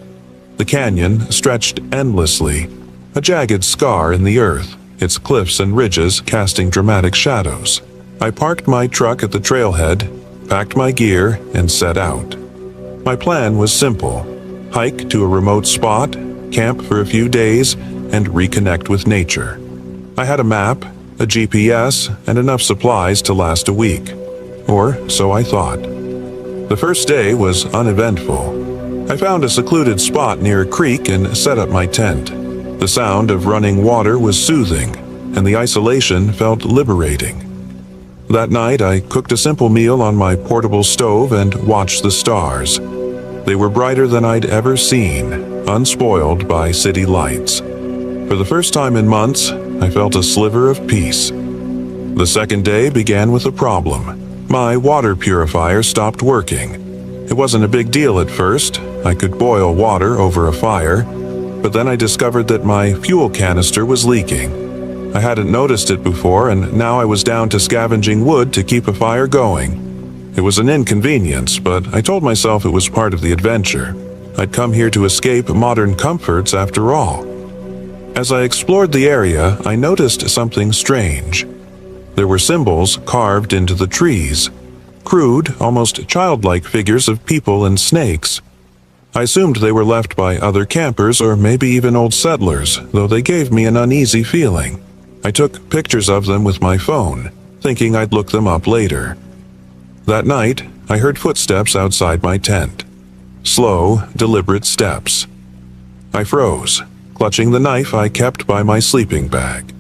The canyon stretched endlessly, a jagged scar in the earth, its cliffs and ridges casting dramatic shadows. I parked my truck at the trailhead, packed my gear, and set out. My plan was simple: hike to a remote spot, camp for a few days, and reconnect with nature. I had a map, a GPS, and enough supplies to last a week. Or so I thought. The first day was uneventful. I found a secluded spot near a creek and set up my tent. The sound of running water was soothing, and the isolation felt liberating. That night, I cooked a simple meal on my portable stove and watched the stars. They were brighter than I'd ever seen, unspoiled by city lights. For the first time in months, I felt a sliver of peace. The second day began with a problem. My water purifier stopped working. It wasn't a big deal at first. I could boil water over a fire. But then I discovered that my fuel canister was leaking. I hadn't noticed it before, and now I was down to scavenging wood to keep a fire going. It was an inconvenience, but I told myself it was part of the adventure. I'd come here to escape modern comforts after all. As I explored the area, I noticed something strange. There were symbols carved into the trees. Crude, almost childlike figures of people and snakes. I assumed they were left by other campers or maybe even old settlers, though they gave me an uneasy feeling. I took pictures of them with my phone, thinking I'd look them up later. That night, I heard footsteps outside my tent. Slow, deliberate steps. I froze, clutching the knife I kept by my sleeping bag.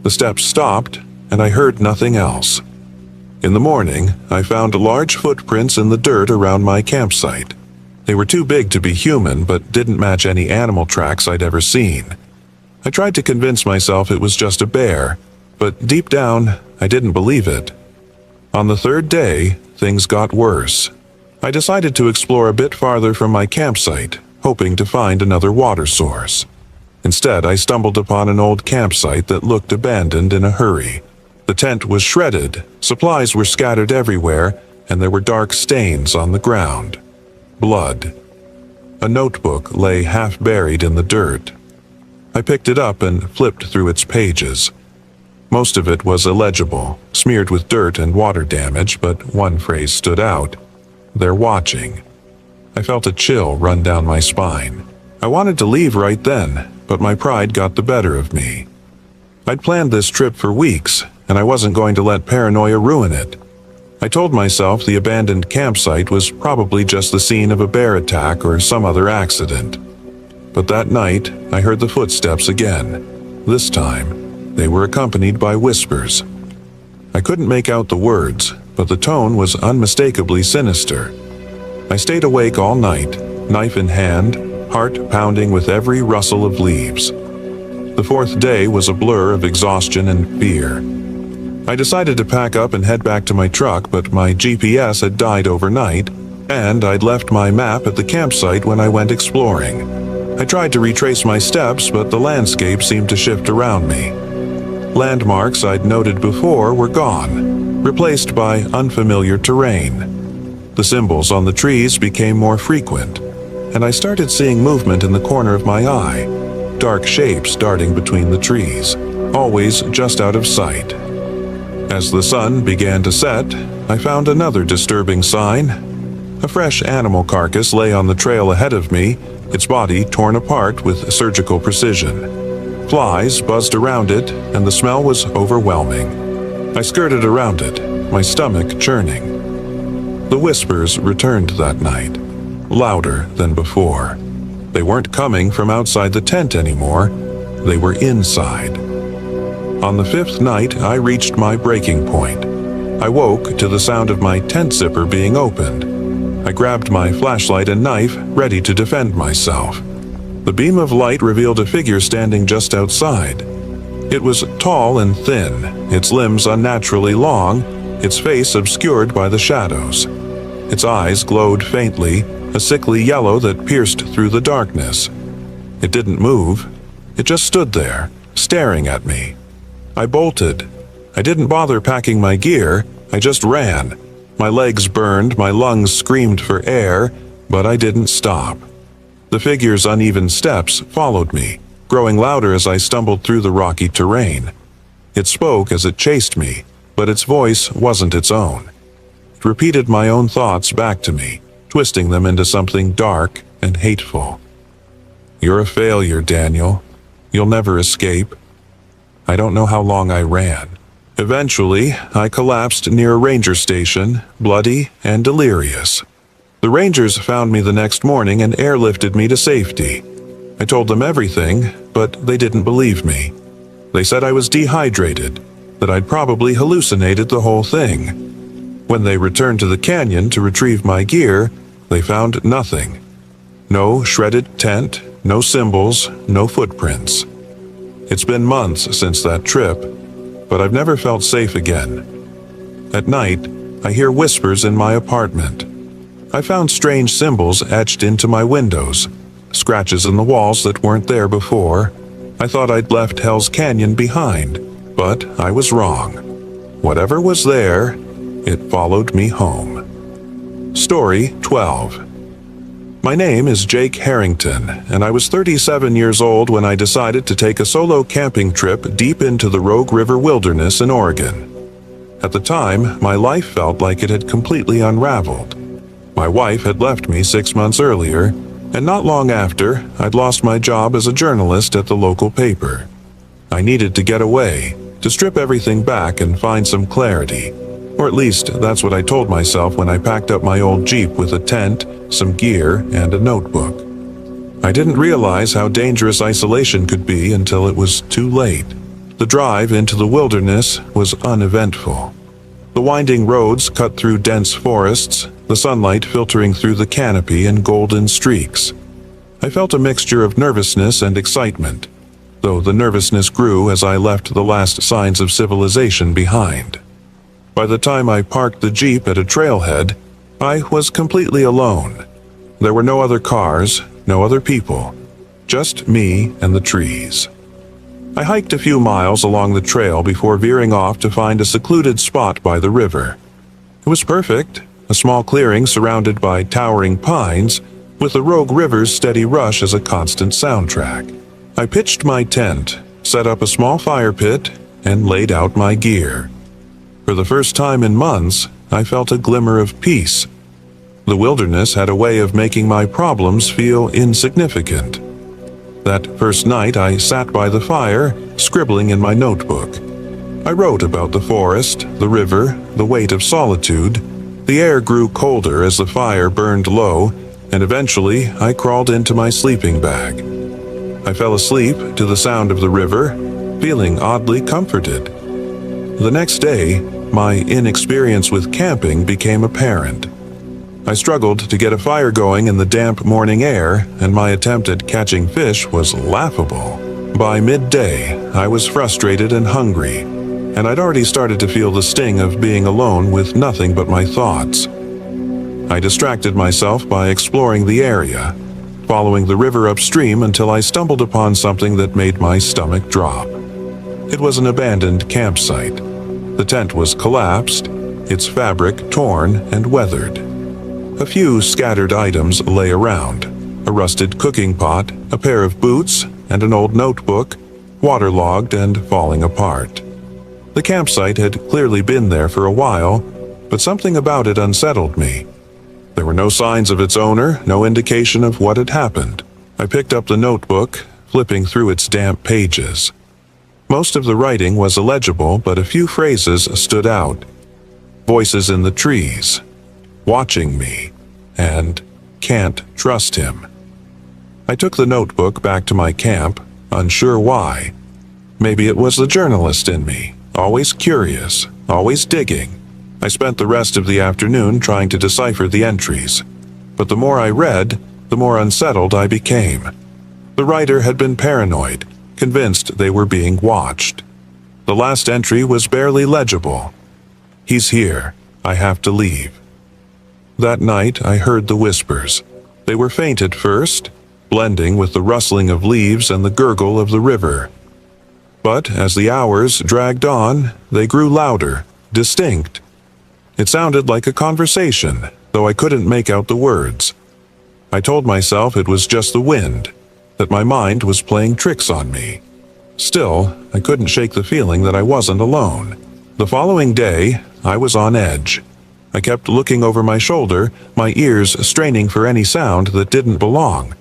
The steps stopped, and I heard nothing else. In the morning, I found large footprints in the dirt around my campsite. They were too big to be human, but didn't match any animal tracks I'd ever seen. I tried to convince myself it was just a bear, but deep down, I didn't believe it. On the third day, things got worse. I decided to explore a bit farther from my campsite, hoping to find another water source. Instead, I stumbled upon an old campsite that looked abandoned in a hurry. The tent was shredded, supplies were scattered everywhere, and there were dark stains on the ground. Blood. A notebook lay half buried in the dirt. I picked it up and flipped through its pages. Most of it was illegible, smeared with dirt and water damage, but one phrase stood out. "They're watching." I felt a chill run down my spine. I wanted to leave right then, but my pride got the better of me. I'd planned this trip for weeks, and I wasn't going to let paranoia ruin it. I told myself the abandoned campsite was probably just the scene of a bear attack or some other accident. But that night, I heard the footsteps again. This time, they were accompanied by whispers. I couldn't make out the words, but the tone was unmistakably sinister. I stayed awake all night, knife in hand, heart pounding with every rustle of leaves. The fourth day was a blur of exhaustion and fear. I decided to pack up and head back to my truck, but my GPS had died overnight, and I'd left my map at the campsite when I went exploring. I tried to retrace my steps, but the landscape seemed to shift around me. Landmarks I'd noted before were gone, replaced by unfamiliar terrain. The symbols on the trees became more frequent, and I started seeing movement in the corner of my eye, dark shapes darting between the trees, always just out of sight. As the sun began to set, I found another disturbing sign. A fresh animal carcass lay on the trail ahead of me, its body torn apart with surgical precision. Flies buzzed around it, and the smell was overwhelming. I skirted around it, my stomach churning. The whispers returned that night, louder than before. They weren't coming from outside the tent anymore, they were inside. On the fifth night, I reached my breaking point. I woke to the sound of my tent zipper being opened. I grabbed my flashlight and knife, ready to defend myself. The beam of light revealed a figure standing just outside. It was tall and thin, its limbs unnaturally long, its face obscured by the shadows. Its eyes glowed faintly, a sickly yellow that pierced through the darkness. It didn't move. It just stood there, staring at me. I bolted. I didn't bother packing my gear, I just ran. My legs burned, my lungs screamed for air, but I didn't stop. The figure's uneven steps followed me, growing louder as I stumbled through the rocky terrain. It spoke as it chased me, but its voice wasn't its own. It repeated my own thoughts back to me, twisting them into something dark and hateful. "You're a failure, Daniel. You'll never escape." I don't know how long I ran. Eventually, I collapsed near a ranger station, bloody and delirious. The rangers found me the next morning and airlifted me to safety. I told them everything, but they didn't believe me. They said I was dehydrated, that I'd probably hallucinated the whole thing. When they returned to the canyon to retrieve my gear, they found nothing. No shredded tent, no symbols, no footprints. It's been months since that trip, but I've never felt safe again. At night, I hear whispers in my apartment. I found strange symbols etched into my windows, scratches in the walls that weren't there before. I thought I'd left Hell's Canyon behind, but I was wrong. Whatever was there, it followed me home. Story 12. My name is Jake Harrington, and I was 37 years old when I decided to take a solo camping trip deep into the Rogue River Wilderness in Oregon. At the time, my life felt like it had completely unraveled. My wife had left me 6 months earlier, and not long after, I'd lost my job as a journalist at the local paper. I needed to get away, to strip everything back and find some clarity, Or at least that's what I told myself when I packed up my old Jeep with a tent, some gear, and a notebook. I didn't realize how dangerous isolation could be until it was too late. The drive into the wilderness was uneventful. The winding roads cut through dense forests, the sunlight filtering through the canopy in golden streaks. I felt a mixture of nervousness and excitement, though the nervousness grew as I left the last signs of civilization behind. By the time I parked the Jeep at a trailhead, I was completely alone. There were no other cars, no other people, just me and the trees. I hiked a few miles along the trail before veering off to find a secluded spot by the river. It was perfect, a small clearing surrounded by towering pines, with the Rogue River's steady rush as a constant soundtrack. I pitched my tent, set up a small fire pit, and laid out my gear. For the first time in months, I felt a glimmer of peace. The wilderness had a way of making my problems feel insignificant. That first night, I sat by the fire, scribbling in my notebook. I wrote about the forest, the river, the weight of solitude. The air grew colder as the fire burned low, and eventually I crawled into my sleeping bag. I fell asleep to the sound of the river, feeling oddly comforted. The next day, my inexperience with camping became apparent. I struggled to get a fire going in the damp morning air, and my attempt at catching fish was laughable. By midday, I was frustrated and hungry, and I'd already started to feel the sting of being alone with nothing but my thoughts. I distracted myself by exploring the area, following the river upstream until I stumbled upon something that made my stomach drop. It was an abandoned campsite. The tent was collapsed, its fabric torn and weathered. A few scattered items lay around: a rusted cooking pot, a pair of boots, and an old notebook, waterlogged and falling apart. The campsite had clearly been there for a while, but something about it unsettled me. There were no signs of its owner, no indication of what had happened. I picked up the notebook, flipping through its damp pages. Most of the writing was illegible, but a few phrases stood out. Voices in the trees, watching me, and can't trust him. I took the notebook back to my camp, unsure why. Maybe it was the journalist in me, always curious, always digging. I spent the rest of the afternoon trying to decipher the entries, but the more I read, the more unsettled I became. The writer had been paranoid, convinced they were being watched. The last entry was barely legible. "He's here. I have to leave." That night, I heard the whispers. They were faint at first, blending with the rustling of leaves and the gurgle of the river. But as the hours dragged on, they grew louder, distinct. It sounded like a conversation, though I couldn't make out the words. I told myself it was just the wind, that my mind was playing tricks on me. Still, I couldn't shake the feeling that I wasn't alone. The following day, I was on edge. I kept looking over my shoulder, my ears straining for any sound that didn't belong.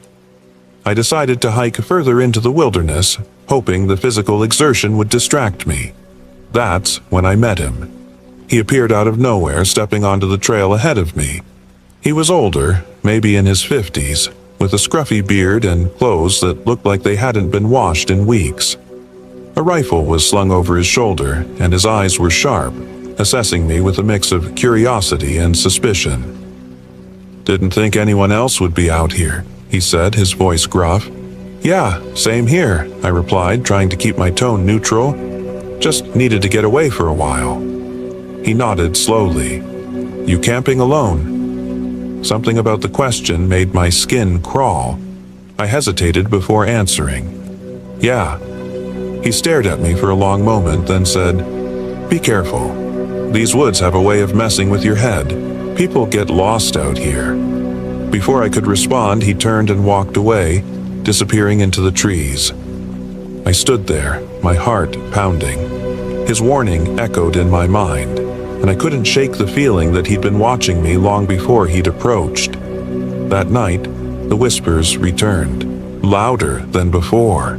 I decided to hike further into the wilderness, hoping the physical exertion would distract me. That's when I met him. He appeared out of nowhere, stepping onto the trail ahead of me. He was older, maybe in his 50s, with a scruffy beard and clothes that looked like they hadn't been washed in weeks. A rifle was slung over his shoulder, and his eyes were sharp, assessing me with a mix of curiosity and suspicion. "Didn't think anyone else would be out here," he said, his voice gruff. "Yeah, same here," I replied, trying to keep my tone neutral. "Just needed to get away for a while." He nodded slowly. "You camping alone?" Something about the question made my skin crawl. I hesitated before answering. "Yeah." He stared at me for a long moment, then said, "Be careful. These woods have a way of messing with your head. People get lost out here." Before I could respond, he turned and walked away, disappearing into the trees. I stood there, my heart pounding. His warning echoed in my mind, and I couldn't shake the feeling that he'd been watching me long before he'd approached. That night, the whispers returned, louder than before.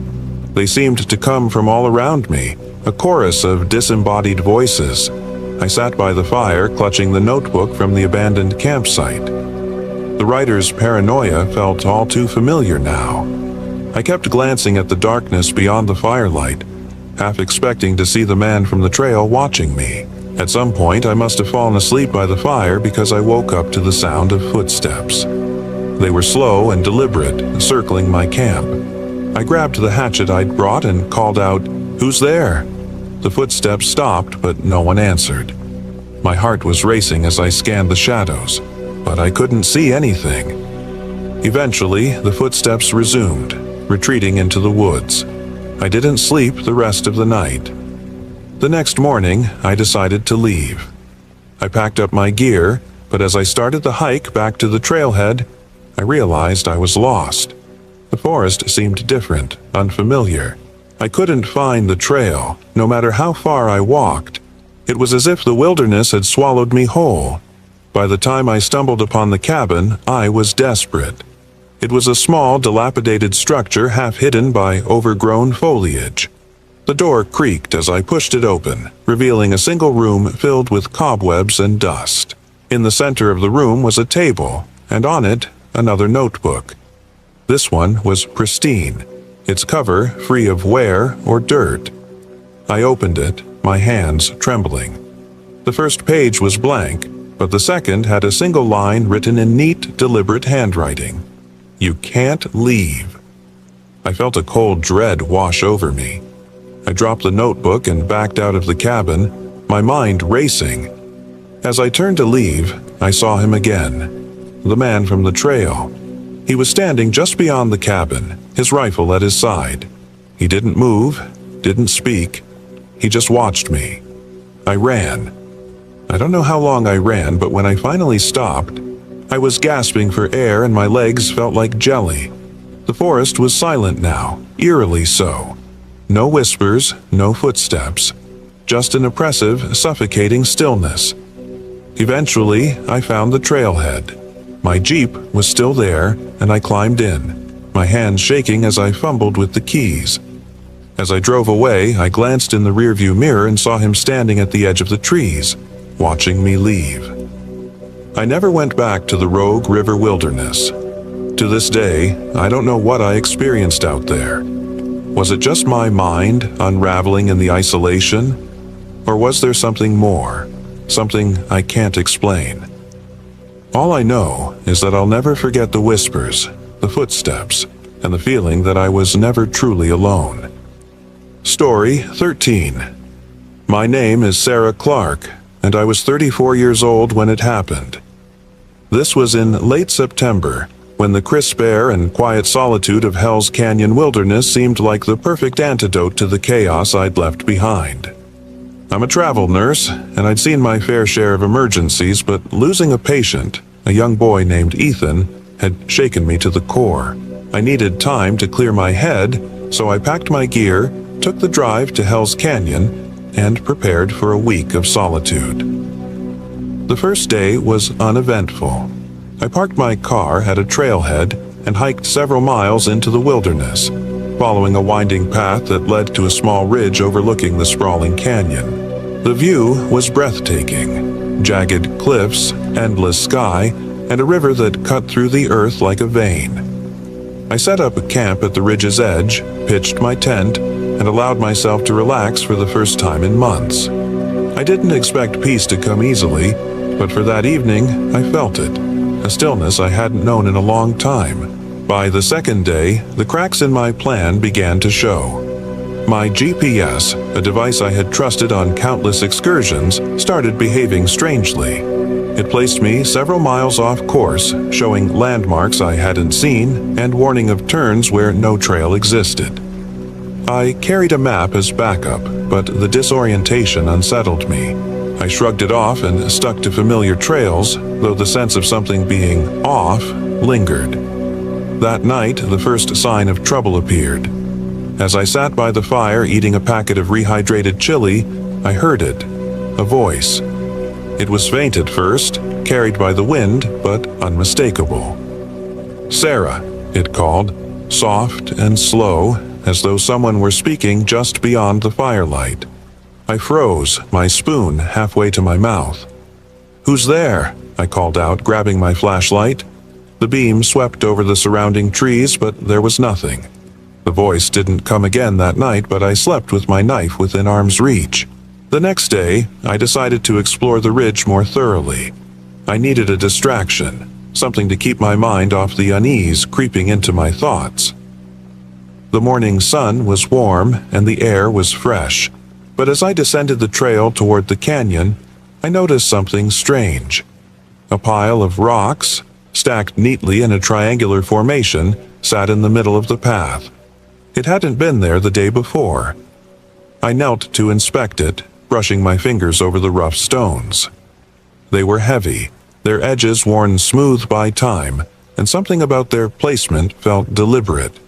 They seemed to come from all around me, a chorus of disembodied voices. I sat by the fire, clutching the notebook from the abandoned campsite. The writer's paranoia felt all too familiar now. I kept glancing at the darkness beyond the firelight, half expecting to see the man from the trail watching me. At some point, I must have fallen asleep by the fire because I woke up to the sound of footsteps. They were slow and deliberate, circling my camp. I grabbed the hatchet I'd brought and called out, "Who's there?" The footsteps stopped, but no one answered. My heart was racing as I scanned the shadows, but I couldn't see anything. Eventually, the footsteps resumed, retreating into the woods. I didn't sleep the rest of the night. The next morning, I decided to leave. I packed up my gear, but as I started the hike back to the trailhead, I realized I was lost. The forest seemed different, unfamiliar. I couldn't find the trail, no matter how far I walked. It was as if the wilderness had swallowed me whole. By the time I stumbled upon the cabin, I was desperate. It was a small, dilapidated structure half hidden by overgrown foliage. The door creaked as I pushed it open, revealing a single room filled with cobwebs and dust. In the center of the room was a table, and on it, another notebook. This one was pristine, its cover free of wear or dirt. I opened it, my hands trembling. The first page was blank, but the second had a single line written in neat, deliberate handwriting. "You can't leave." I felt a cold dread wash over me. I dropped the notebook and backed out of the cabin, my mind racing. As I turned to leave, I saw him again, the man from the trail. He was standing just beyond the cabin, his rifle at his side. He didn't move, didn't speak. He just watched me. I ran. I don't know how long I ran, but when I finally stopped, I was gasping for air and my legs felt like jelly. The forest was silent now, eerily so. No whispers, no footsteps. Just an oppressive, suffocating stillness. Eventually, I found the trailhead. My Jeep was still there, and I climbed in, my hands shaking as I fumbled with the keys. As I drove away, I glanced in the rearview mirror and saw him standing at the edge of the trees, watching me leave. I never went back to the Rogue River Wilderness. To this day, I don't know what I experienced out there. Was it just my mind unraveling in the isolation? Or was there something more, something I can't explain? All I know is that I'll never forget the whispers, the footsteps, and the feeling that I was never truly alone. Story 13. My name is Sarah Clark, and I was 34 years old when it happened. This was in late September, when the crisp air and quiet solitude of Hell's Canyon wilderness seemed like the perfect antidote to the chaos I'd left behind. I'm a travel nurse, and I'd seen my fair share of emergencies, but losing a patient, a young boy named Ethan, had shaken me to the core. I needed time to clear my head, so I packed my gear, took the drive to Hell's Canyon, and prepared for a week of solitude. The first day was uneventful. I parked my car at a trailhead and hiked several miles into the wilderness, following a winding path that led to a small ridge overlooking the sprawling canyon. The view was breathtaking: jagged cliffs, endless sky, and a river that cut through the earth like a vein. I set up a camp at the ridge's edge, pitched my tent, and allowed myself to relax for the first time in months. I didn't expect peace to come easily, but for that evening, I felt it. A stillness I hadn't known in a long time. By the second day, the cracks in my plan began to show. My GPS, a device I had trusted on countless excursions, started behaving strangely. It placed me several miles off course, showing landmarks I hadn't seen and warning of turns where no trail existed. I carried a map as backup, but the disorientation unsettled me. I shrugged it off and stuck to familiar trails, though the sense of something being off lingered. That night, the first sign of trouble appeared. As I sat by the fire eating a packet of rehydrated chili, I heard it, a voice. It was faint at first, carried by the wind, but unmistakable. "Sarah," it called, soft and slow, as though someone were speaking just beyond the firelight. I froze, my spoon halfway to my mouth. "Who's there?" I called out, grabbing my flashlight. The beam swept over the surrounding trees, but there was nothing. The voice didn't come again that night, but I slept with my knife within arm's reach. The next day, I decided to explore the ridge more thoroughly. I needed a distraction, something to keep my mind off the unease creeping into my thoughts. The morning sun was warm and the air was fresh, but as I descended the trail toward the canyon, I noticed something strange. A pile of rocks, stacked neatly in a triangular formation, sat in the middle of the path. It hadn't been there the day before. I knelt to inspect it, brushing my fingers over the rough stones. They were heavy, their edges worn smooth by time, and something about their placement felt deliberate.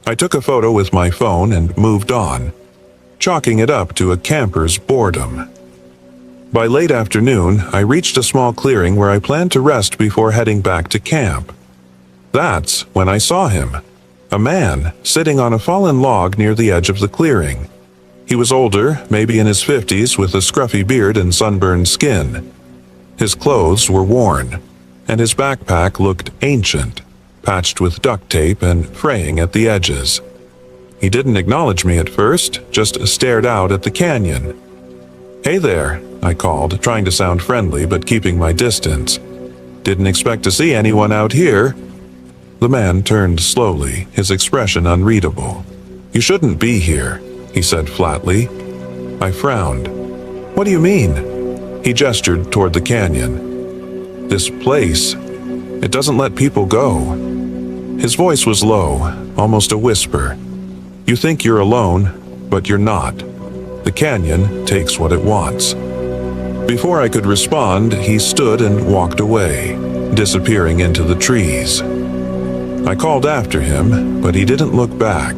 I took a photo with my phone and moved on, chalking it up to a camper's boredom. By late afternoon, I reached a small clearing where I planned to rest before heading back to camp. That's when I saw him, a man sitting on a fallen log near the edge of the clearing. He was older, maybe in his 50s, with a scruffy beard and sunburned skin. His clothes were worn, and his backpack looked ancient, patched with duct tape and fraying at the edges. He didn't acknowledge me at first, just stared out at the canyon. "Hey there," I called, trying to sound friendly but keeping my distance. "Didn't expect to see anyone out here." The man turned slowly, his expression unreadable. "You shouldn't be here," he said flatly. I frowned. "What do you mean?" He gestured toward the canyon. "This place, it doesn't let people go." His voice was low, almost a whisper. "You think you're alone, but you're not. The canyon takes what it wants." Before I could respond, he stood and walked away, disappearing into the trees. I called after him, but he didn't look back.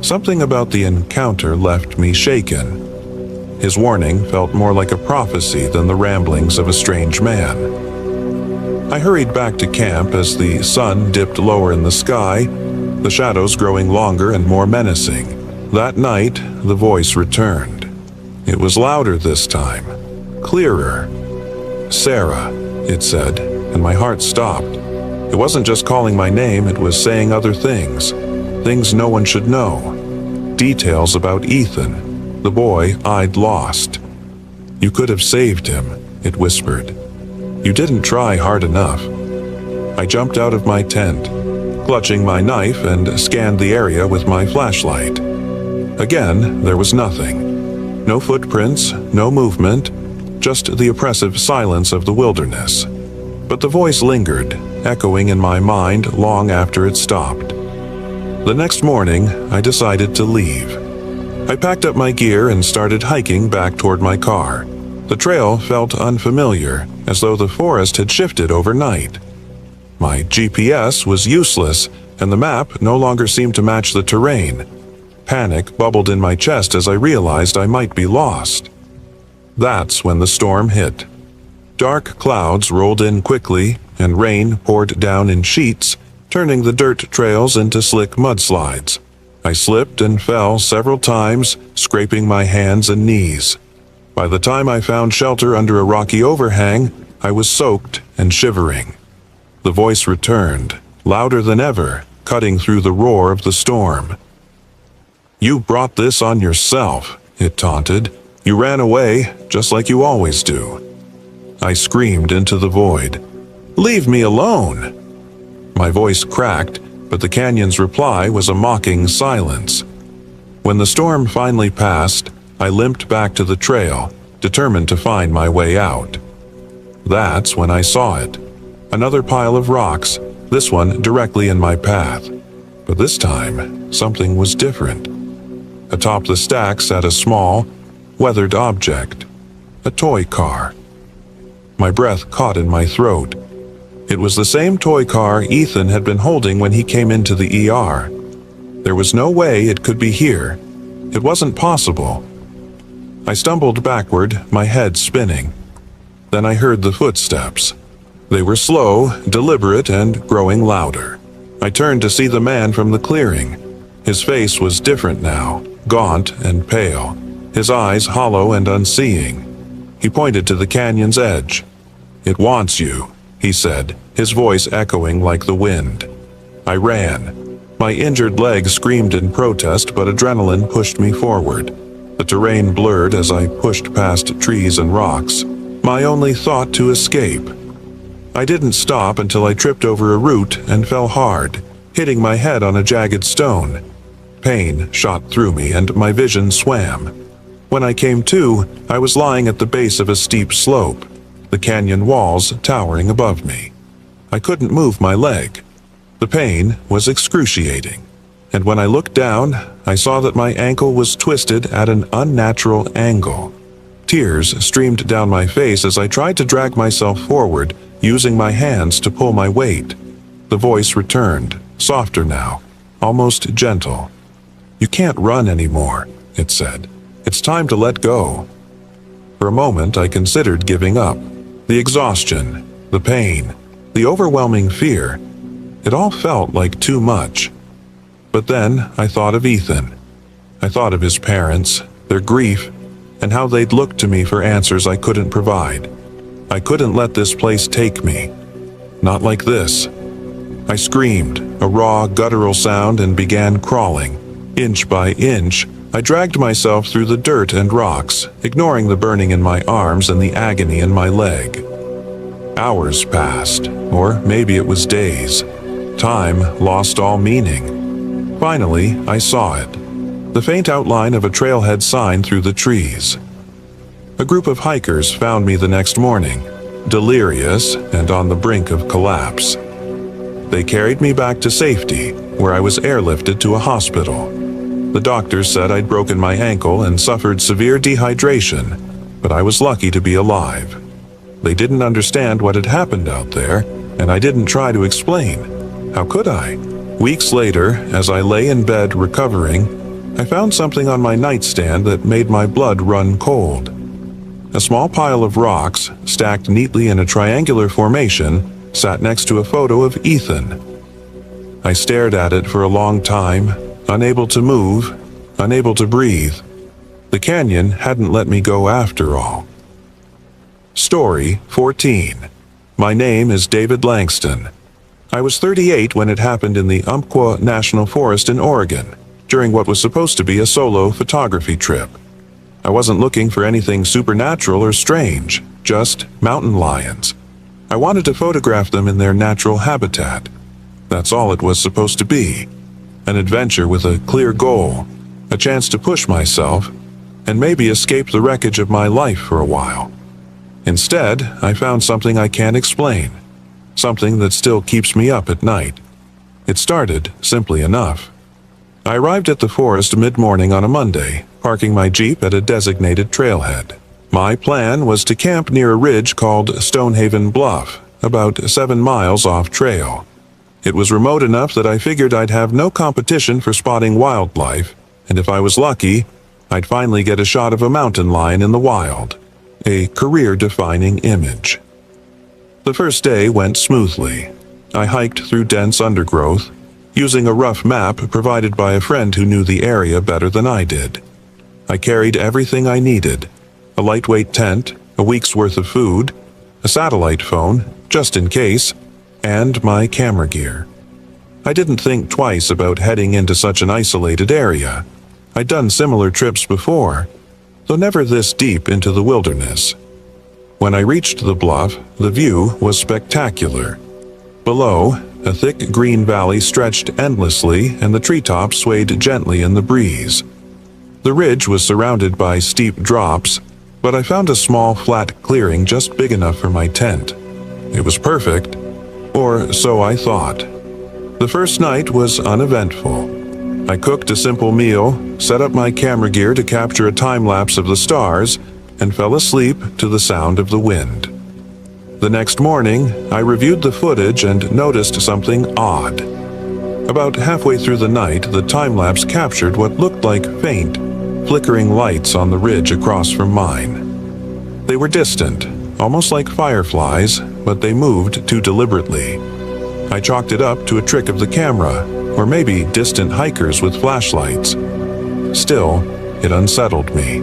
Something about the encounter left me shaken. His warning felt more like a prophecy than the ramblings of a strange man. I hurried back to camp as the sun dipped lower in the sky, the shadows growing longer and more menacing. That night, the voice returned. It was louder this time, clearer. "Sarah," it said, and my heart stopped. It wasn't just calling my name, it was saying other things no one should know. Details about Ethan, the boy I'd lost. "You could have saved him," it whispered. "You didn't try hard enough." I jumped out of my tent, clutching my knife, and scanned the area with my flashlight. Again, there was nothing. No footprints, no movement, just the oppressive silence of the wilderness. But the voice lingered, echoing in my mind long after it stopped. The next morning, I decided to leave. I packed up my gear and started hiking back toward my car. The trail felt unfamiliar, as though the forest had shifted overnight. My GPS was useless, and the map no longer seemed to match the terrain. Panic bubbled in my chest as I realized I might be lost. That's when the storm hit. Dark clouds rolled in quickly, and rain poured down in sheets, turning the dirt trails into slick mudslides. I slipped and fell several times, scraping my hands and knees. By the time I found shelter under a rocky overhang, I was soaked and shivering. The voice returned, louder than ever, cutting through the roar of the storm. "You brought this on yourself," it taunted. "You ran away, just like you always do." I screamed into the void. "Leave me alone!" My voice cracked, but the canyon's reply was a mocking silence. When the storm finally passed, I limped back to the trail, determined to find my way out. That's when I saw it. Another pile of rocks, this one directly in my path. But this time, something was different. Atop the stack sat a small, weathered object, a toy car. My breath caught in my throat. It was the same toy car Ethan had been holding when he came into the ER. There was no way it could be here. It wasn't possible. I stumbled backward, my head spinning. Then I heard the footsteps. They were slow, deliberate, and growing louder. I turned to see the man from the clearing. His face was different now, gaunt and pale. his eyes hollow and unseeing. He pointed to the canyon's edge. "It wants you," he said, his voice echoing like the wind. I ran. My injured leg screamed in protest, but adrenaline pushed me forward. The terrain blurred as I pushed past trees and rocks, my only thought to escape. I didn't stop until I tripped over a root and fell hard, hitting my head on a jagged stone. Pain shot through me and my vision swam. When I came to, I was lying at the base of a steep slope, the canyon walls towering above me. I couldn't move my leg. The pain was excruciating, and when I looked down, I saw that my ankle was twisted at an unnatural angle. Tears streamed down my face as I tried to drag myself forward, using my hands to pull my weight. The voice returned, softer now, almost gentle. "You can't run anymore," it said. "It's time to let go." For a moment I considered giving up. The exhaustion, the pain, the overwhelming fear, it all felt like too much. But then I thought of Ethan. I thought of his parents, their grief, and how they'd look to me for answers I couldn't provide. I couldn't let this place take me. Not like this. I screamed, a raw, guttural sound, and began crawling. Inch by inch, I dragged myself through the dirt and rocks, ignoring the burning in my arms and the agony in my leg. Hours passed, or maybe it was days. Time lost all meaning. Finally, I saw it. The faint outline of a trailhead sign through the trees. A group of hikers found me the next morning, delirious and on the brink of collapse. They carried me back to safety, where I was airlifted to a hospital. The doctors said I'd broken my ankle and suffered severe dehydration, but I was lucky to be alive. They didn't understand what had happened out there, and I didn't try to explain. How could I? Weeks later, as I lay in bed recovering, I found something on my nightstand that made my blood run cold. A small pile of rocks, stacked neatly in a triangular formation, sat next to a photo of Ethan. I stared at it for a long time, unable to move, unable to breathe. The canyon hadn't let me go after all. Story 14. My name is David Langston. I was 38 when it happened in the Umpqua National Forest in Oregon, during what was supposed to be a solo photography trip. I wasn't looking for anything supernatural or strange, just mountain lions. I wanted to photograph them in their natural habitat. That's all it was supposed to be. An adventure with a clear goal, a chance to push myself, and maybe escape the wreckage of my life for a while. Instead, I found something I can't explain, something that still keeps me up at night. It started simply enough. I arrived at the forest mid-morning on a Monday, parking my Jeep at a designated trailhead. My plan was to camp near a ridge called Stonehaven Bluff, about 7 miles off trail. It was remote enough that I figured I'd have no competition for spotting wildlife, and if I was lucky, I'd finally get a shot of a mountain lion in the wild, a career-defining image. The first day went smoothly. I hiked through dense undergrowth, using a rough map provided by a friend who knew the area better than I did. I carried everything I needed: a lightweight tent, a week's worth of food, a satellite phone, just in case, and my camera gear. I didn't think twice about heading into such an isolated area. I'd done similar trips before, though never this deep into the wilderness. When I reached the bluff, the view was spectacular. Below, a thick green valley stretched endlessly and the treetops swayed gently in the breeze. The ridge was surrounded by steep drops, but I found a small flat clearing just big enough for my tent. It was perfect, or so I thought. The first night was uneventful. I cooked a simple meal, set up my camera gear to capture a time-lapse of the stars, and fell asleep to the sound of the wind. The next morning, I reviewed the footage and noticed something odd. About halfway through the night, the time-lapse captured what looked like faint, flickering lights on the ridge across from mine. They were distant, almost like fireflies, but they moved too deliberately. I chalked it up to a trick of the camera, or maybe distant hikers with flashlights. Still, it unsettled me.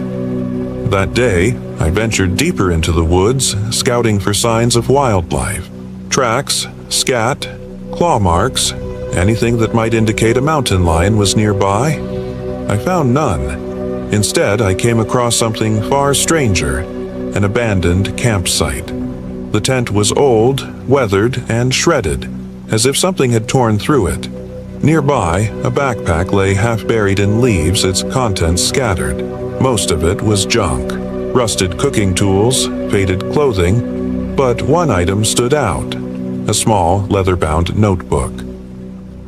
That day, I ventured deeper into the woods, scouting for signs of wildlife. Tracks, scat, claw marks, anything that might indicate a mountain lion was nearby. I found none. Instead, I came across something far stranger, an abandoned campsite. The tent was old, weathered, and shredded, as if something had torn through it. Nearby, a backpack lay half buried in leaves, its contents scattered. Most of it was junk, rusted cooking tools, faded clothing, but one item stood out, a small, leather-bound notebook.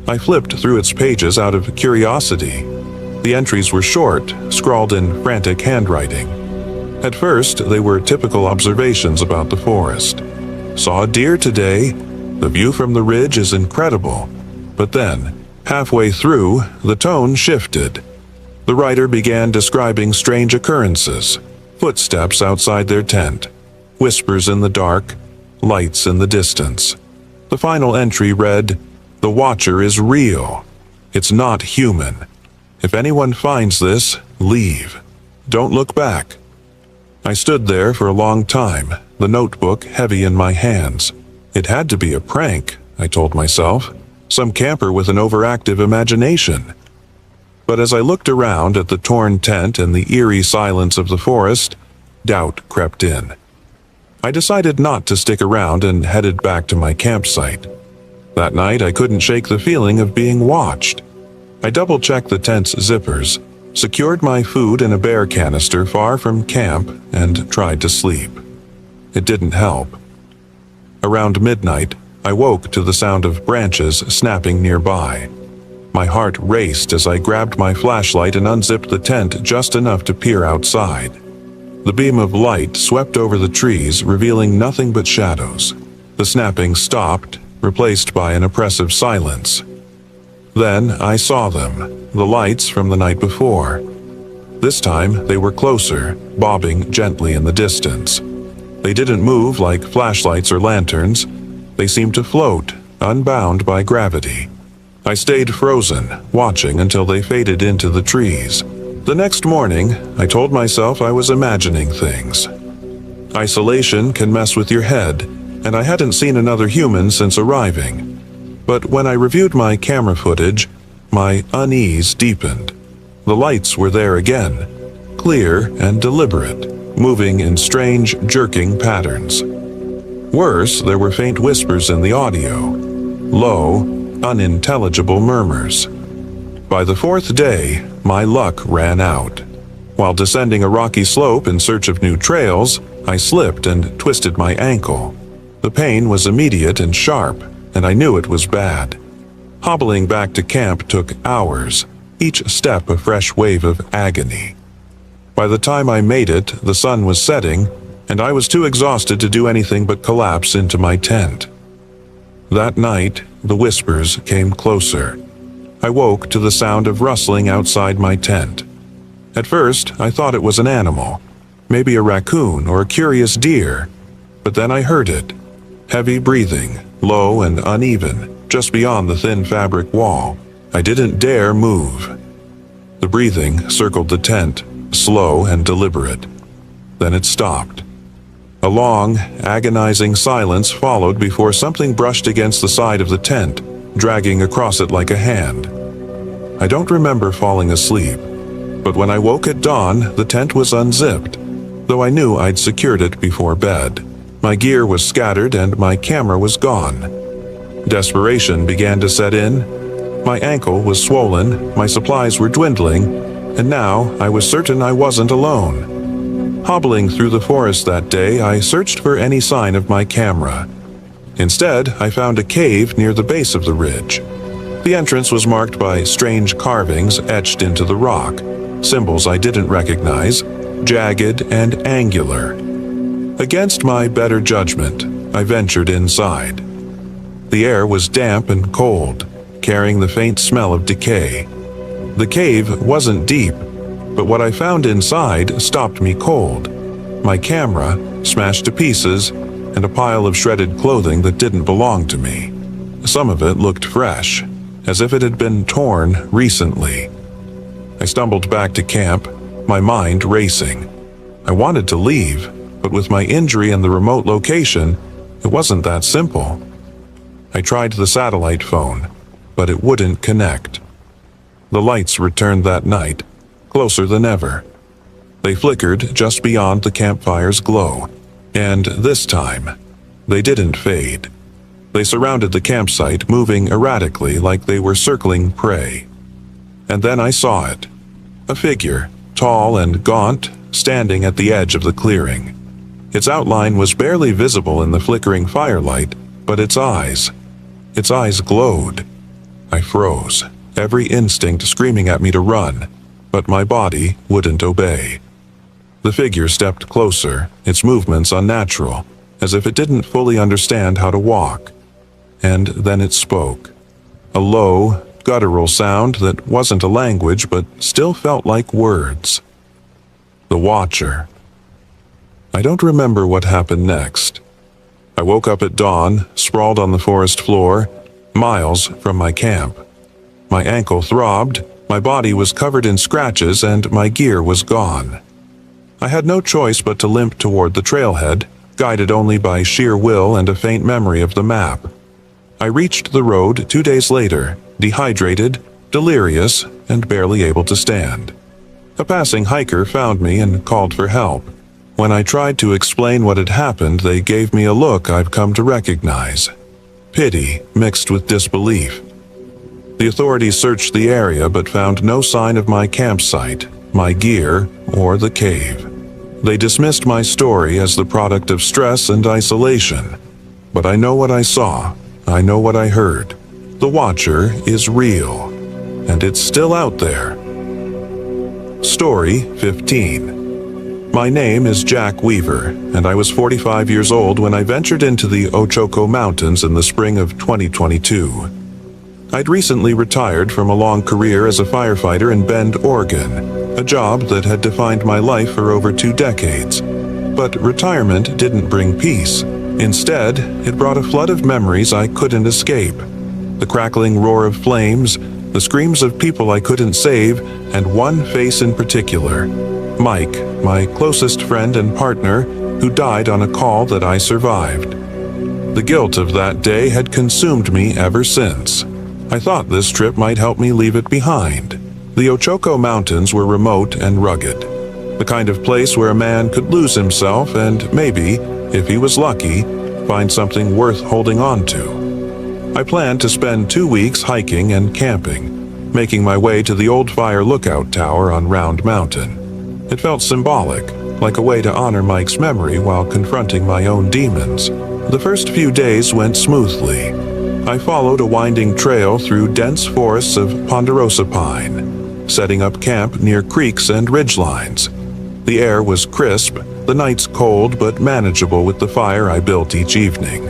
I flipped through its pages out of curiosity. The entries were short, scrawled in frantic handwriting. At first, they were typical observations about the forest. Saw a deer today. The view from the ridge is incredible. But then, halfway through, the tone shifted. The writer began describing strange occurrences, footsteps outside their tent, whispers in the dark, lights in the distance. The final entry read, "The Watcher is real. It's not human. If anyone finds this, leave. Don't look back." I stood there for a long time, the notebook heavy in my hands. It had to be a prank, I told myself. Some camper with an overactive imagination. But as I looked around at the torn tent and the eerie silence of the forest, doubt crept in. I decided not to stick around and headed back to my campsite. That night, I couldn't shake the feeling of being watched. I double-checked the tent's zippers, secured my food in a bear canister far from camp, and tried to sleep. It didn't help. Around midnight, I woke to the sound of branches snapping nearby. My heart raced as I grabbed my flashlight and unzipped the tent just enough to peer outside. The beam of light swept over the trees, revealing nothing but shadows. The snapping stopped, replaced by an oppressive silence. Then I saw them, the lights from the night before. This time they were closer, bobbing gently in the distance. They didn't move like flashlights or lanterns. They seemed to float, unbound by gravity. I stayed frozen, watching until they faded into the trees. The next morning, I told myself I was imagining things. Isolation can mess with your head, and I hadn't seen another human since arriving. But when I reviewed my camera footage, my unease deepened. The lights were there again, clear and deliberate, moving in strange, jerking patterns. Worse, there were faint whispers in the audio, low, unintelligible murmurs. By the fourth day, my luck ran out. While descending a rocky slope in search of new trails, I slipped and twisted my ankle. The pain was immediate and sharp, and I knew it was bad. Hobbling back to camp took hours, each step a fresh wave of agony. By the time I made it, the sun was setting, and I was too exhausted to do anything but collapse into my tent. That night, the whispers came closer. I woke to the sound of rustling outside my tent. At first, I thought it was an animal, maybe a raccoon or a curious deer, but then I heard it. Heavy breathing, low and uneven, just beyond the thin fabric wall. I didn't dare move. The breathing circled the tent, slow and deliberate. Then it stopped. A long, agonizing silence followed before something brushed against the side of the tent, dragging across it like a hand. I don't remember falling asleep, but when I woke at dawn, the tent was unzipped, though I knew I'd secured it before bed. My gear was scattered and my camera was gone. Desperation began to set in. My ankle was swollen, my supplies were dwindling, and now I was certain I wasn't alone. Hobbling through the forest that day, I searched for any sign of my camera. Instead, I found a cave near the base of the ridge. The entrance was marked by strange carvings etched into the rock, symbols I didn't recognize, jagged and angular. Against my better judgment, I ventured inside. The air was damp and cold, carrying the faint smell of decay. The cave wasn't deep, but what I found inside stopped me cold. My camera, smashed to pieces, and a pile of shredded clothing that didn't belong to me. Some of it looked fresh, as if it had been torn recently. I stumbled back to camp, my mind racing. I wanted to leave, but with my injury and the remote location, it wasn't that simple. I tried the satellite phone, but it wouldn't connect. The lights returned that night, closer than ever. They flickered just beyond the campfire's glow, and this time, they didn't fade. They surrounded the campsite, moving erratically like they were circling prey. And then I saw it. A figure, tall and gaunt, standing at the edge of the clearing. Its outline was barely visible in the flickering firelight, but its eyes glowed. I froze, every instinct screaming at me to run, but my body wouldn't obey. The figure stepped closer, its movements unnatural, as if it didn't fully understand how to walk. And then it spoke. A low, guttural sound that wasn't a language but still felt like words. The Watcher. I don't remember what happened next. I woke up at dawn, sprawled on the forest floor, miles from my camp. My ankle throbbed, my body was covered in scratches, and my gear was gone. I had no choice but to limp toward the trailhead, guided only by sheer will and a faint memory of the map. I reached the road 2 days later, dehydrated, delirious, and barely able to stand. A passing hiker found me and called for help. When I tried to explain what had happened, they gave me a look I've come to recognize. Pity mixed with disbelief. The authorities searched the area but found no sign of my campsite, my gear, or the cave. They dismissed my story as the product of stress and isolation. But I know what I saw. I know what I heard. The Watcher is real, and it's still out there. Story 15. My name is Jack Weaver, and I was 45 years old when I ventured into the Ochoko Mountains in the spring of 2022. I'd recently retired from a long career as a firefighter in Bend, Oregon, a job that had defined my life for over 2 decades. But retirement didn't bring peace. Instead, it brought a flood of memories I couldn't escape. The crackling roar of flames, the screams of people I couldn't save, and one face in particular, Mike, my closest friend and partner, who died on a call that I survived. The guilt of that day had consumed me ever since. I thought this trip might help me leave it behind. The Ochoko Mountains were remote and rugged, the kind of place where a man could lose himself and maybe, if he was lucky, find something worth holding on to. I planned to spend 2 weeks hiking and camping, making my way to the old fire lookout tower on Round Mountain. It felt symbolic, like a way to honor Mike's memory while confronting my own demons. The first few days went smoothly. I followed a winding trail through dense forests of ponderosa pine, setting up camp near creeks and ridgelines. The air was crisp, the nights cold but manageable with the fire I built each evening.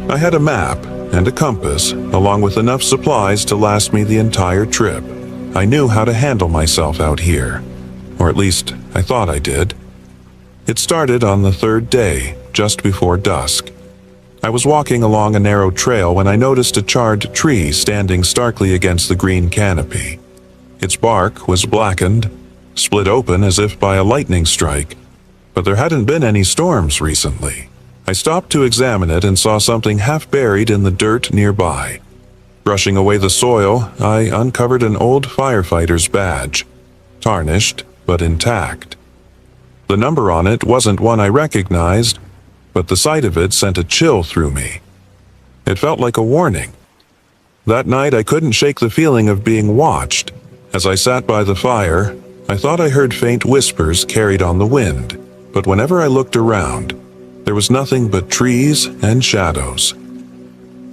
I had a map and a compass, along with enough supplies to last me the entire trip. I knew how to handle myself out here, or at least I thought I did. It started on the 3rd day, just before dusk. I was walking along a narrow trail when I noticed a charred tree standing starkly against the green canopy. Its bark was blackened, split open as if by a lightning strike, but there hadn't been any storms recently. I stopped to examine it and saw something half buried in the dirt nearby. Brushing away the soil, I uncovered an old firefighter's badge, tarnished but intact. The number on it wasn't one I recognized, but the sight of it sent a chill through me. It felt like a warning. That night I couldn't shake the feeling of being watched. As I sat by the fire, I thought I heard faint whispers carried on the wind, but whenever I looked around, there was nothing but trees and shadows.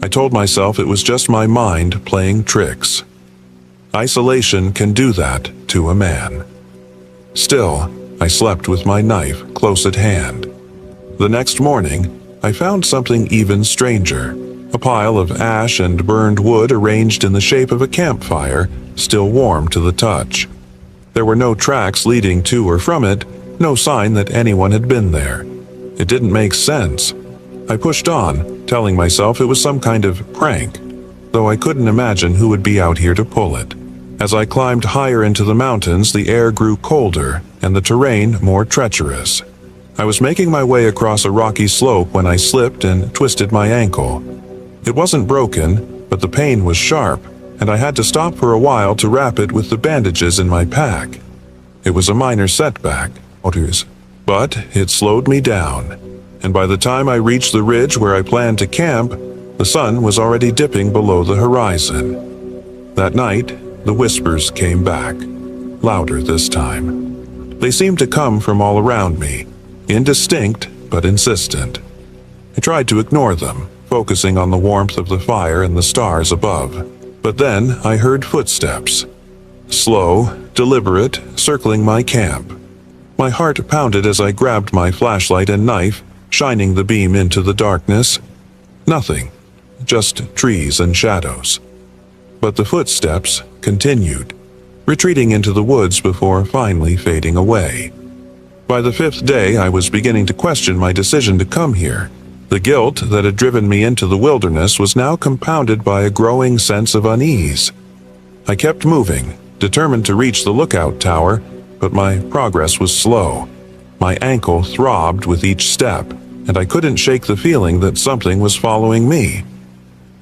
I told myself it was just my mind playing tricks. Isolation can do that to a man. Still, I slept with my knife close at hand. The next morning, I found something even stranger, a pile of ash and burned wood arranged in the shape of a campfire, still warm to the touch. There were no tracks leading to or from it, no sign that anyone had been there. It didn't make sense. I pushed on, telling myself it was some kind of prank, though I couldn't imagine who would be out here to pull it. As I climbed higher into the mountains, the air grew colder and the terrain more treacherous. I was making my way across a rocky slope when I slipped and twisted my ankle. It wasn't broken, but the pain was sharp, and I had to stop for a while to wrap it with the bandages in my pack. It was a minor setback, but it slowed me down, and by the time I reached the ridge where I planned to camp, the sun was already dipping below the horizon. That night, the whispers came back, louder this time. They seemed to come from all around me, indistinct but insistent. I tried to ignore them, focusing on the warmth of the fire and the stars above. But then I heard footsteps. Slow, deliberate, circling my camp. My heart pounded as I grabbed my flashlight and knife, shining the beam into the darkness. Nothing, just trees and shadows. But the footsteps continued, retreating into the woods before finally fading away. By the 5th day, I was beginning to question my decision to come here. The guilt that had driven me into the wilderness was now compounded by a growing sense of unease. I kept moving, determined to reach the lookout tower, but my progress was slow. My ankle throbbed with each step, and I couldn't shake the feeling that something was following me.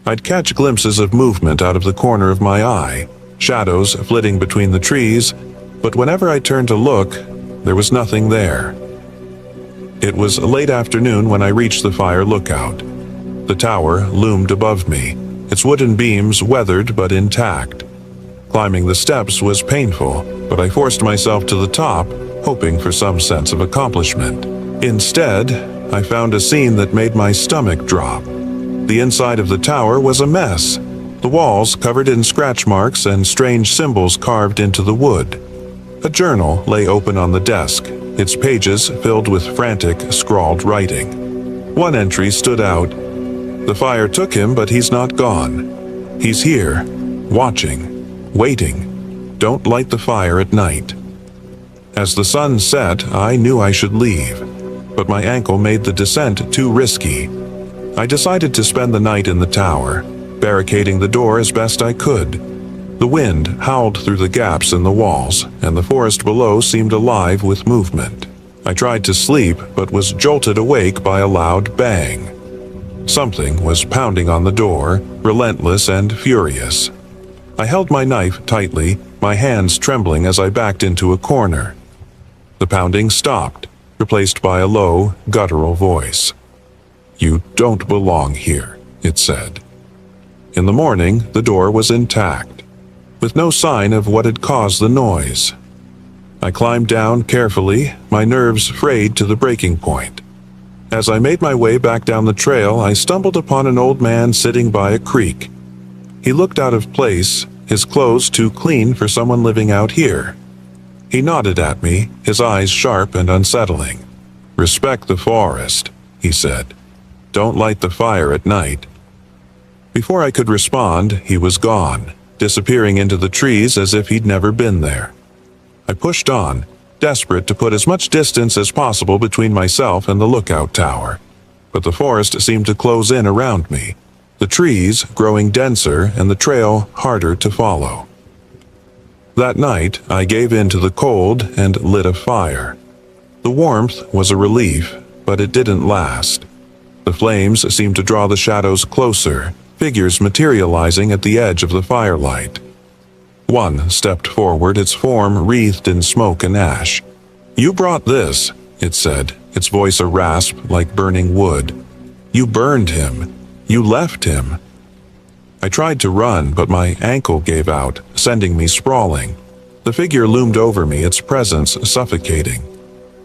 I'd catch glimpses of movement out of the corner of my eye, shadows flitting between the trees, but whenever I turned to look, there was nothing there. It was late afternoon when I reached the fire lookout. The tower loomed above me, its wooden beams weathered but intact. Climbing the steps was painful, but I forced myself to the top, hoping for some sense of accomplishment. Instead, I found a scene that made my stomach drop. The inside of the tower was a mess, the walls covered in scratch marks and strange symbols carved into the wood. A journal lay open on the desk, its pages filled with frantic, scrawled writing. One entry stood out. "The fire took him, but he's not gone. He's here, watching, waiting. Don't light the fire at night." As the sun set, I knew I should leave, but my ankle made the descent too risky. I decided to spend the night in the tower, barricading the door as best I could. The wind howled through the gaps in the walls, and the forest below seemed alive with movement. I tried to sleep, but was jolted awake by a loud bang. Something was pounding on the door, relentless and furious. I held my knife tightly, my hands trembling as I backed into a corner. The pounding stopped, replaced by a low, guttural voice. "You don't belong here," it said. In the morning, the door was intact, with no sign of what had caused the noise. I climbed down carefully, my nerves frayed to the breaking point. As I made my way back down the trail, I stumbled upon an old man sitting by a creek. He looked out of place, his clothes too clean for someone living out here. He nodded at me, his eyes sharp and unsettling. "Respect the forest," he said. "Don't light the fire at night." Before I could respond, he was gone, disappearing into the trees as if he'd never been there. I pushed on, desperate to put as much distance as possible between myself and the lookout tower. But the forest seemed to close in around me, the trees growing denser and the trail harder to follow. That night, I gave in to the cold and lit a fire. The warmth was a relief, but it didn't last. The flames seemed to draw the shadows closer, figures materializing at the edge of the firelight. One stepped forward, its form wreathed in smoke and ash. "You brought this," it said, its voice a rasp like burning wood. "You burned him. You left him." I tried to run, but my ankle gave out, sending me sprawling. The figure loomed over me, its presence suffocating.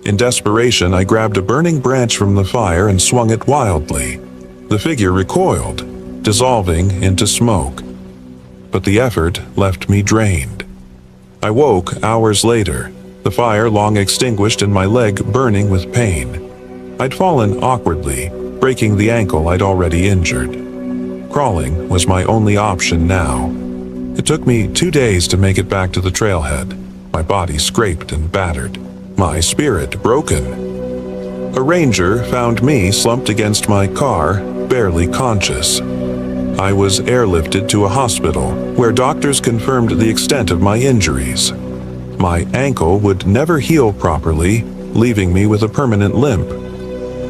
In desperation, I grabbed a burning branch from the fire and swung it wildly. The figure recoiled, dissolving into smoke. But the effort left me drained. I woke hours later, the fire long extinguished and my leg burning with pain. I'd fallen awkwardly, breaking the ankle I'd already injured. Crawling was my only option now. It took me 2 days to make it back to the trailhead, my body scraped and battered, my spirit broken. A ranger found me slumped against my car, barely conscious. I was airlifted to a hospital where doctors confirmed the extent of my injuries. My ankle would never heal properly, leaving me with a permanent limp.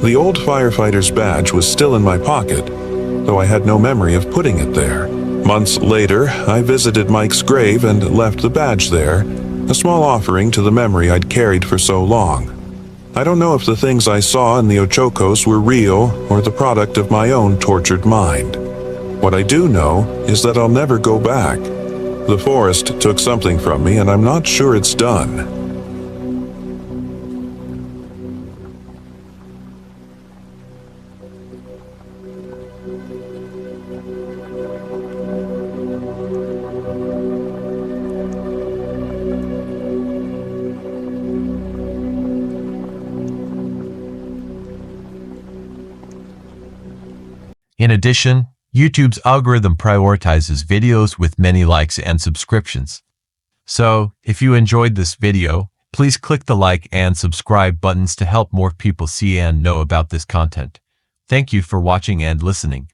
The old firefighter's badge was still in my pocket, though I had no memory of putting it there. Months later, I visited Mike's grave and left the badge there, a small offering to the memory I'd carried for so long. I don't know if the things I saw in the Ochokos were real or the product of my own tortured mind. What I do know is that I'll never go back. The forest took something from me, and I'm not sure it's done.
In addition, YouTube's algorithm prioritizes videos with many likes and subscriptions. So, if you enjoyed this video, please click the like and subscribe buttons to help more people see and know about this content. Thank you for watching and listening.